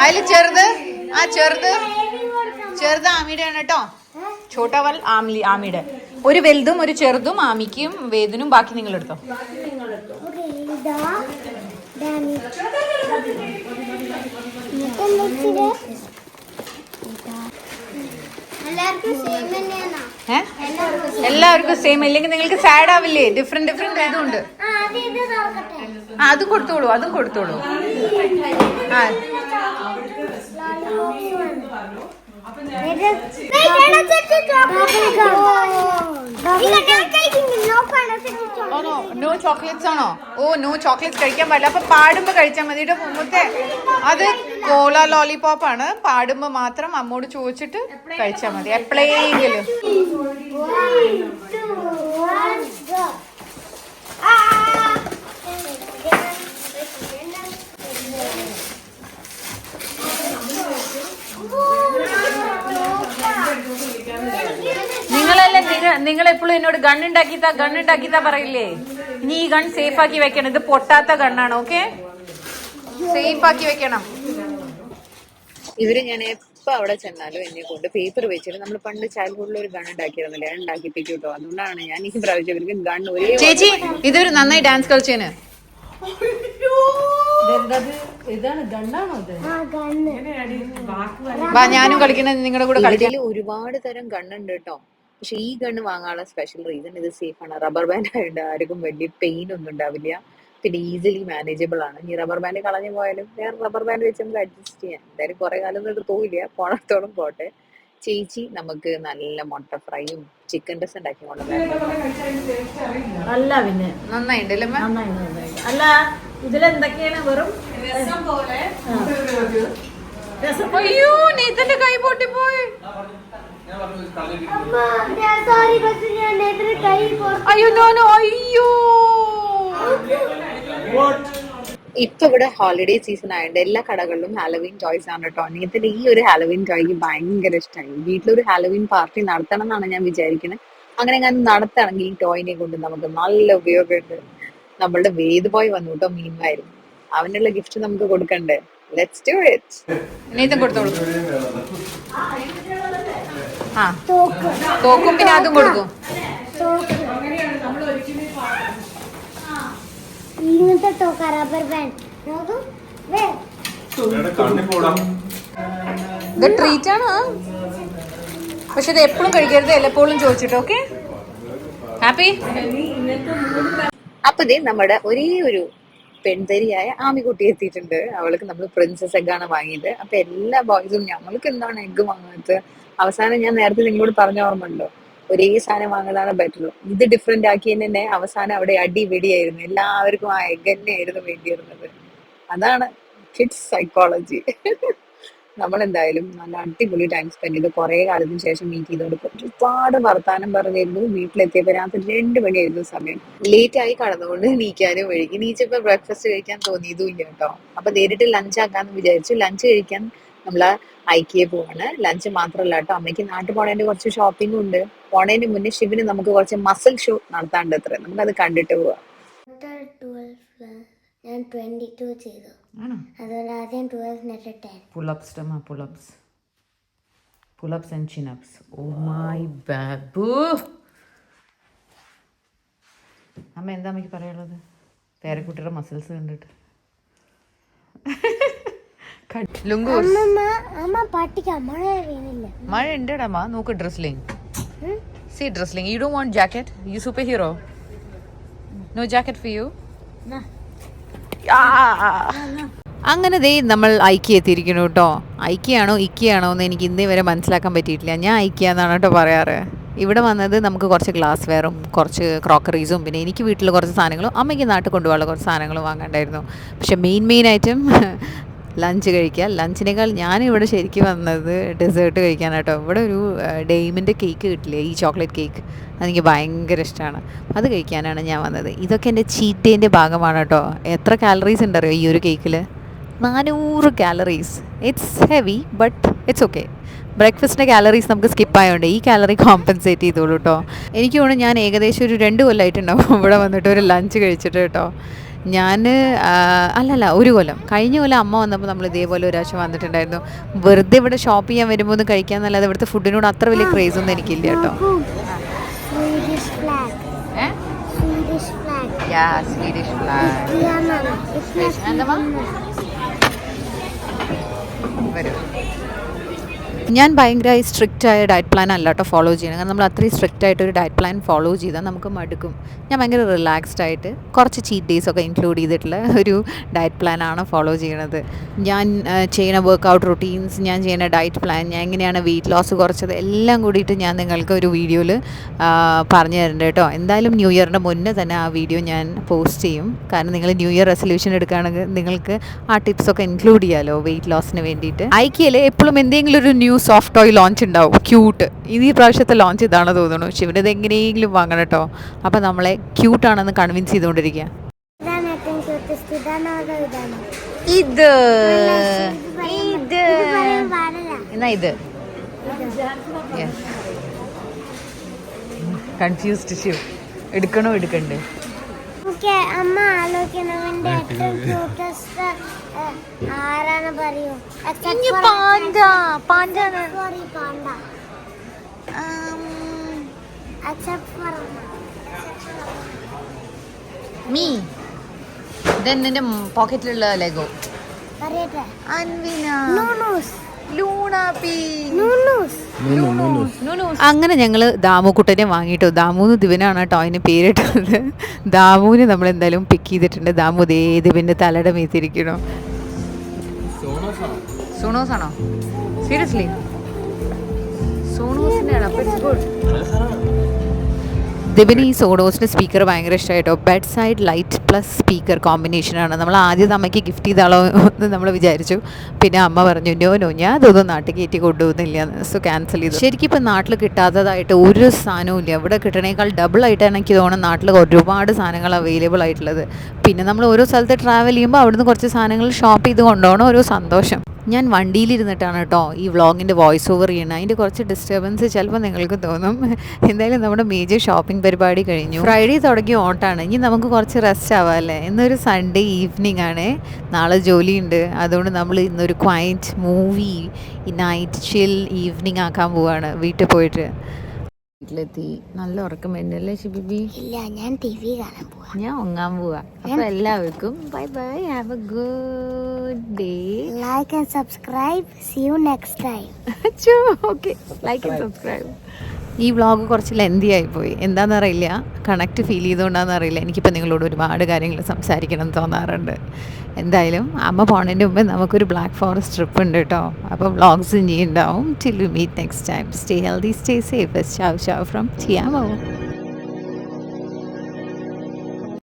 അതിൽ ചെറുത്, ആ ചെറുത് ആമിയുടെയാണ് കേട്ടോ. ചോട്ടവൽ ആമിയുടെ. ഒരു വലുതും ഒരു ചെറുതും ആമിക്കും വേദനും, ബാക്കി നിങ്ങൾ എടുത്തോ. എല്ലാവർക്കും സെയിം, ഇല്ലെങ്കിൽ നിങ്ങൾക്ക് സാഡ് ആവില്ലേ? ഡിഫറെന്റ് ഇതുണ്ട്. അതും കൊടുത്തോളൂ. ആ നോ ചോക്ലേറ്റ്സ് ആണോ? ഓ നോ ചോക്ലേറ്റ്സ് കഴിക്കാൻ പാടില്ല. അപ്പൊ പാടുമ്പോ കഴിച്ചാൽ മതി കേട്ടോ. മുമ്പത്തെ അത് കോള ലോലിപോപ്പ് ആണ്. പാടുമ്പോ മാത്രം അമ്മോട് ചോദിച്ചിട്ട് കഴിച്ചാൽ മതി എപ്പോഴെങ്കിലും. നിങ്ങൾ എപ്പോഴും എന്നോട് ഗണ്ണുണ്ടാക്കിത്താ പറയില്ലേ? ഇനി ഈ ഗൺ സേഫ് ആക്കി വെക്കണം. ഇത് പൊട്ടാത്ത ഗണ്ണാണ്. ഓക്കെ, സേഫ് ആക്കി വെക്കണം. ഇവര് ഞാൻ എപ്പോ അവിടെ ചെന്നാലും എന്നെ കൊണ്ട് പേപ്പർ വെച്ചിട്ട്, നമ്മൾ പണ്ട് ചൈൽഡ്ഹുഡിൽ ഒരു ഗൺ ഉണ്ടാക്കിയിരുന്നില്ലേ, ഉണ്ടാക്കിപ്പിക്കും കേട്ടോ. അതുകൊണ്ടാണ് ഞാൻ ഈ പ്രാവശ്യം ഇവർക്ക് ഗൺ ഒരേ. ചേച്ചി ഇതൊരു നന്നായി ഡാൻസ് കളിച്ചേന്. ഞാനും കളിക്കുന്നത് നിങ്ങളുടെ കൂടെ കളിക്കാൻ. ഒരുപാട് തരം ഗണ്ണുണ്ട് കേട്ടോ. പക്ഷെ ഈ ഗണ്ണ് വാങ്ങാനുള്ള സ്പെഷ്യൽ റീസൺ ഇത് സേഫ് ആണ്. റബ്ബർ ബാൻഡ് ആയിട്ട് ആർക്കും വലിയ പെയിൻ ഒന്നും ഉണ്ടാവില്ല. പിന്നെ ഈസിലി മാനേജബിൾ ആണ്. ഈ റബ്ബർ ബാൻഡ് കളഞ്ഞു പോയാലും വേറെ റബ്ബർ ബാൻഡ് വെച്ച് നമുക്ക് അഡ്ജസ്റ്റ് ചെയ്യാം. എന്തായാലും കുറെ കാലം ഒന്നും പോയില്ല, പോണത്തോളം പോട്ടെ. ചേച്ചി നമുക്ക് നല്ല മുട്ട ഫ്രൈയും ചിക്കൻ ഡ്രസ് ഉണ്ടാക്കി അല്ല പിന്നെ നന്നായിണ്ടല്ലേ? അല്ല ഇതിലെന്തൊക്കെയാണ്? വെറും അയ്യോ നീതന്റെ കൈ പൊട്ടിപ്പോയി. അയ്യോ ഇപ്പൊ ഇവിടെ ഹോളിഡേ സീസൺ ആയതുകൊണ്ട് എല്ലാ കടകളിലും ഹാലോവീൻ ടോയ്സ് ആണ് കേട്ടോ. നീത്തിന്റെ ഈ ഒരു ഹാലോവീൻ ടോയ്ക്ക് ഭയങ്കര ഇഷ്ടമായി. വീട്ടിലൊരു ഹാലോവീൻ പാർട്ടി നടത്തണം എന്നാണ് ഞാൻ വിചാരിക്കുന്നത്. അങ്ങനെ നടത്തുകയാണെങ്കിൽ ഈ ടോയിനെ കൊണ്ട് നമുക്ക് നല്ല ഉപയോഗമുണ്ട്. നമ്മളുടെ വേദ് ബോയ് വന്നു കേട്ടോ, മീനായിരുന്നു. അവനുള്ള ഗിഫ്റ്റ് നമുക്ക് കൊടുക്കണ്ടേ? Let's do it. നീതം കൊടുത്തോളൂ. ആ തോക്കും, പിന്നെ അതും കൊടുക്കും. ഇങ്ങനത്തെ തോക്ക റബ്ബർ ബാൻഡ് ഇത് ട്രീറ്റ് ആണ്. പക്ഷെ ഇത് എപ്പോഴും കഴിക്കരുത്, എപ്പോഴും ചോദിച്ചിട്ട്. Okay, happy. അപ്പൊ ഇതേ നമ്മുടെ ഒരേ ഒരു പെൺതരിയായ ആമിക്കുട്ടി എത്തിയിട്ടുണ്ട്. അവൾക്ക് നമ്മൾ പ്രിൻസസ് എഗ്ഗാണ് വാങ്ങിയത്. അപ്പൊ എല്ലാ ബോയ്സും ഞങ്ങൾക്ക് എന്താണ് എഗ്ഗ് വാങ്ങാത്തത്? അവസാനം ഞാൻ നേരത്തെ നിങ്ങളോട് പറഞ്ഞ ഓർമ്മയുണ്ടോ, ഒരേ സാധനം വാങ്ങുന്നതാണ് ബെറ്റർ. ഇത് ഡിഫറെന്റ് ആക്കിയതിന് തന്നെ അവസാനം അവിടെ അടിപിടിയായിരുന്നു. എല്ലാവർക്കും ആ എഗ്ഗ് തന്നെ ആയിരുന്നു വേണ്ടിയിരുന്നത്. അതാണ് കിഡ്സ് സൈക്കോളജി. നമ്മളെന്തായാലും നല്ല അടിപൊളി ടൈം സ്പെൻഡ് ചെയ്ത് കുറെ കാലത്തിന് ശേഷം മീറ്റ് ചെയ്ത് കൊടുക്കും. ഒരുപാട് വർത്താനം പറഞ്ഞിരുന്നു. വീട്ടിലെത്തിയപ്പോൾ രാത്രി 2 മണിയായിരുന്നു സമയം. ലേറ്റ് ആയി കടന്നുകൊണ്ട് നീക്കാനും വഴുകി. നീച്ചപ്പോ ബ്രേക്ക്ഫാസ്റ്റ് കഴിക്കാൻ തോന്നിയതും ഇല്ല കേട്ടോ. അപ്പൊ നേരിട്ട് ലഞ്ച് ആക്കാന്ന് വിചാരിച്ചു. ലഞ്ച് കഴിക്കാൻ നമ്മള് ഐക്കിയ പോവാണ്. ലഞ്ച് മാത്രമല്ല കേട്ടോ, അമ്മയ്ക്ക് നാട്ടിൽ പോണേന്റെ കുറച്ച് ഷോപ്പിംഗും ഉണ്ട്. പോണേന് മുന്നേ ശിവന് നമുക്ക് കുറച്ച് മസിൽ ഷോ നടത്താണ്ട് അത്ര, നമുക്കത് കണ്ടിട്ട് പോവാം. ഞാൻ 22 ചെയ്തു. അതുകൊണ്ട് ആദ്യം 12 എന്നിട്ട് 10. Pull ups and chin ups. Oh my ബാബു. അമ്മ എന്താ അമ്മയ്ക്ക് പറയാനുള്ളത്? പേരക്കുട്ടിയുടെ മസിൽസ് കണ്ടിട്ട്. മഴ ഉണ്ടടാ. നോക്ക് drizzling. See drizzling. You don't want jacket? You super hero. No jacket for you. അങ്ങനെ ദേ നമ്മൾ ഐക്യ എത്തിയിരിക്കുന്നു കേട്ടോ. ഐക്യയാണോ ഇക്കയാണോ എന്ന് എനിക്ക് ഇന്നേ വരെ മനസ്സിലാക്കാൻ പറ്റിയിട്ടില്ല. ഞാൻ ഐക്യ എന്നാണ് കേട്ടോ പറയാറ്. ഇവിടെ വന്നത് നമുക്ക് കുറച്ച് ഗ്ലാസ് വെയറും കുറച്ച് ക്രോക്കറീസും പിന്നെ എനിക്ക് വീട്ടിൽ കുറച്ച് സാധനങ്ങളും അമ്മയ്ക്ക് നാട്ടിൽ കൊണ്ടുപോകാനുള്ള കുറച്ച് സാധനങ്ങളും വാങ്ങാണ്ടായിരുന്നു. പക്ഷേ മെയിൻ ഐറ്റം ലഞ്ച് കഴിക്കുക. ലഞ്ചിനേക്കാൾ ഞാനിവിടെ ശരിക്കും വന്നത് ഡെസേർട്ട് കഴിക്കാനാട്ടോ. ഇവിടെ ഒരു ഡെയിമിൻ്റെ കേക്ക് കിട്ടില്ലേ, ഈ ചോക്ലേറ്റ് കേക്ക്, അതെനിക്ക് ഭയങ്കര ഇഷ്ടമാണ്. അത് കഴിക്കാനാണ് ഞാൻ വന്നത്. ഇതൊക്കെ എൻ്റെ ചീറ്റ് ഡേൻ്റെ ഭാഗമാണ് കേട്ടോ. എത്ര കാലറീസ് ഉണ്ടറിയോ ഈ ഒരു കേക്കിൽ? 400 calories. It's heavy but it's okay. ബ്രേക്ക്ഫാസ്റ്റിൻ്റെ കാലറീസ് നമുക്ക് സ്കിപ്പായതുകൊണ്ട് ഈ കാലറി കോമ്പൻസേറ്റ് ചെയ്തോളൂ കേട്ടോ. എനിക്ക് തോന്നുന്നു ഞാൻ ഏകദേശം ഒരു 2 കൊല്ലമായിട്ടുണ്ടാവും ഇവിടെ വന്നിട്ട് ഒരു ലഞ്ച് കഴിച്ചിട്ട് കേട്ടോ. ഞാൻ അല്ലല്ല 1 കൊല്ലം. കഴിഞ്ഞ കൊല്ലം അമ്മ വന്നപ്പോൾ നമ്മൾ ഇതേപോലെ ഒരു പ്രാവശ്യം വന്നിട്ടുണ്ടായിരുന്നു. വെറുതെ ഇവിടെ ഷോപ്പ് ചെയ്യാൻ വരുമ്പോൾ ഒന്ന് കഴിക്കാമെന്നല്ലാതെ ഇവിടുത്തെ ഫുഡിനോട് അത്ര വലിയ ക്രേസ് ഒന്നും എനിക്കില്ല കേട്ടോ. Swedish flag. Swedish flag. Ya Swedish flag. വരും. ഞാൻ ഭയങ്കരമായി സ്ട്രിക്റ്റായ ഡയറ്റ് പ്ലാൻ അല്ല കേട്ടോ ഫോളോ ചെയ്യണം. കാരണം നമ്മൾ അത്രയും സ്ട്രിക്റ്റ് ആയിട്ടൊരു ഡയറ്റ് പ്ലാൻ ഫോളോ ചെയ്താൽ നമുക്ക് മടുക്കും. ഞാൻ ഭയങ്കര റിലാക്സ്ഡ് ആയിട്ട് കുറച്ച് ചീറ്റ് ഡേയ്സൊക്കെ ഇൻക്ലൂഡ് ചെയ്തിട്ടുള്ള ഒരു ഡയറ്റ് പ്ലാനാണ് ഫോളോ ചെയ്യണത്. ഞാൻ ചെയ്യുന്ന വർക്കൗട്ട് റൊട്ടീൻസ്, ഞാൻ ചെയ്യുന്ന ഡയറ്റ് പ്ലാൻ, ഞാൻ എങ്ങനെയാണ് വെയിറ്റ് ലോസ് കുറച്ചത് എല്ലാം കൂടിയിട്ട് ഞാൻ നിങ്ങൾക്ക് ഒരു വീഡിയോയിൽ പറഞ്ഞു തരുന്നുണ്ട് കേട്ടോ. എന്തായാലും ന്യൂ ഇയറിൻ്റെ മുന്നേ തന്നെ ആ വീഡിയോ ഞാൻ പോസ്റ്റ് ചെയ്യും. കാരണം നിങ്ങൾ ന്യൂ ഇയർ റെസൊല്യൂഷൻ എടുക്കുകയാണെങ്കിൽ നിങ്ങൾക്ക് ആ ടിപ്സൊക്കെ ഇൻക്ലൂഡ് ചെയ്യാമല്ലോ വെയിറ്റ് ലോസിന് വേണ്ടിയിട്ട്. ഐക്യയിൽ എപ്പോഴും എന്തെങ്കിലും ഒരു ന്യൂ സോഫ്റ്റ് ടോയ് ലോഞ്ച് ഉണ്ടാവും, ക്യൂട്ട്. ഇത് ഈ പ്രാവശ്യത്തെ ലോഞ്ച് ഇതാണ് തോന്നുന്നു. ശിവനത് എങ്ങനെയെങ്കിലും വാങ്ങണം കേട്ടോ. അപ്പം നമ്മളെ ക്യൂട്ടാണെന്ന് കൺവിൻസ് ചെയ്തുകൊണ്ടിരിക്കുക. ഇത് എന്നാ ഇത് കൺഫ്യൂസ്ഡ് ശിവ്. എടുക്കണോ എടുക്കണ്ടേ? അമ്മ ആലോചിക്കണവന്റെ ഏറ്റവും ക്യൂട്ടസ്റ്റ് ആരാണ് പറയൂ? പാൻഡ. പാൻഡാണ്. Sorry panda. മീ ഇതെന്നെ പോക്കറ്റിലുള്ള ലെഗോ. പറയട്ടെ. അൻവിന. നൂനൂസ്. ലൂണാപ്പി. നൂനൂസ്. അങ്ങനെ ഞങ്ങൾ ദാമുക്കുട്ടനെ വാങ്ങിയിട്ടോ. ദാമൂന്ന് ദിവനാണ് കേട്ടോ അതിന് പേരിട്ടത്. ദാമുവിന് നമ്മൾ എന്തായാലും പിക്ക് ചെയ്തിട്ടുണ്ട്. ദാമു ദേ ദിവൻ്റെ തലയുടെ മീത്തിരിക്കണോ. സോണോസ് ആണോ? സീരിയസ്ലി സോണോസിൻ്റെ ആണ്. അപ്പോൾ ഇറ്റ്സ് ഗുഡ്. ദിവന് ഈ സോണോസിൻ്റെ സ്പീക്കർ ഭയങ്കര ഇഷ്ടമായിട്ടോ. Bed side light plus speaker കോമ്പിനേഷനാണ്. നമ്മൾ ആദ്യം അമ്മയ്ക്ക് ഗിഫ്റ്റ് ചെയ്താളോ എന്ന് നമ്മൾ വിചാരിച്ചു. പിന്നെ അമ്മ പറഞ്ഞു നോ ഞാൻ അതൊന്നും നാട്ടിൽ കയറ്റി കൊണ്ടുപോകുന്നില്ല. സോ ക്യാൻസൽ ചെയ്തു. ശരിക്കും ഇപ്പം നാട്ടിൽ കിട്ടാത്തതായിട്ട് ഒരു സാധനവും ഇല്ല. ഇവിടെ കിട്ടണേക്കാൾ ഡബിൾ ആയിട്ടാണ് എനിക്ക് തോന്നുന്നത് നാട്ടിൽ ഒരുപാട് സാധനങ്ങൾ അവൈലബിൾ ആയിട്ടുള്ളത്. പിന്നെ നമ്മൾ ഓരോ സ്ഥലത്ത് ട്രാവൽ ചെയ്യുമ്പോൾ അവിടുന്ന് കുറച്ച് സാധനങ്ങൾ ഷോപ്പ് ചെയ്ത് കൊണ്ടുപോകണം ഒരു സന്തോഷം. ഞാൻ വണ്ടിയിലിരുന്നിട്ടാണ് കേട്ടോ ഈ വ്ളോഗിൻ്റെ വോയിസ് ഓവർ ചെയ്യണം. അതിൻ്റെ കുറച്ച് ഡിസ്റ്റർബൻസ് ചിലപ്പോൾ നിങ്ങൾക്ക് തോന്നും. എന്തായാലും നമ്മുടെ മേജർ ഷോപ്പിംഗ് പരിപാടി കഴിഞ്ഞു. ഫ്രൈഡേ തുടങ്ങിയ ഓട്ടാണ്. ഇനി നമുക്ക് കുറച്ച് റെസ്റ്റ് ആവാമല്ലേ. ഇന്നൊരു സൺഡേ ഈവനിങ് ആണ്. നാളെ ജോലിയുണ്ട്. അതുകൊണ്ട് നമ്മൾ ഇന്നൊരു ക്വൈറ്റ് മൂവി നൈറ്റ് ചിൽ ഈവനിങ് ആക്കാൻ പോവാണ് വീട്ടിൽ പോയിട്ട്. വീട്ടിലെത്തി. നല്ല ഉറക്കം വരുന്നല്ലേ ഷിബിബി? ഇല്ല, ഞാൻ TV കാണാൻ പോവാ. ഞാൻ ഉറങ്ങാൻ പോവാ. അപ്പോൾ എല്ലാവർക്കും bye bye. Have A good day. Like and subscribe. See you next time. Okay, like and subscribe. ഈ വ്ളോഗ് കുറച്ച് ലെന്തി ആയിപ്പോയി. എന്താണെന്നറിയില്ല, കണക്റ്റ് ഫീൽ ചെയ്തുകൊണ്ടാണെന്ന് അറിയില്ല. എനിക്കിപ്പോൾ നിങ്ങളോട് ഒരുപാട് കാര്യങ്ങൾ സംസാരിക്കണം എന്ന് തോന്നാറുണ്ട്. എന്തായാലും അമ്മ പോണതിൻ്റെ മുമ്പ് നമുക്കൊരു ബ്ലാക്ക് ഫോറസ്റ്റ് ട്രിപ്പ് ഉണ്ട് കേട്ടോ. അപ്പോൾ വ്ളോഗ്സ് ഇനി ഉണ്ടാവും. Till we meet next time. Stay healthy, stay safe. Ciao from ടിയാമോ.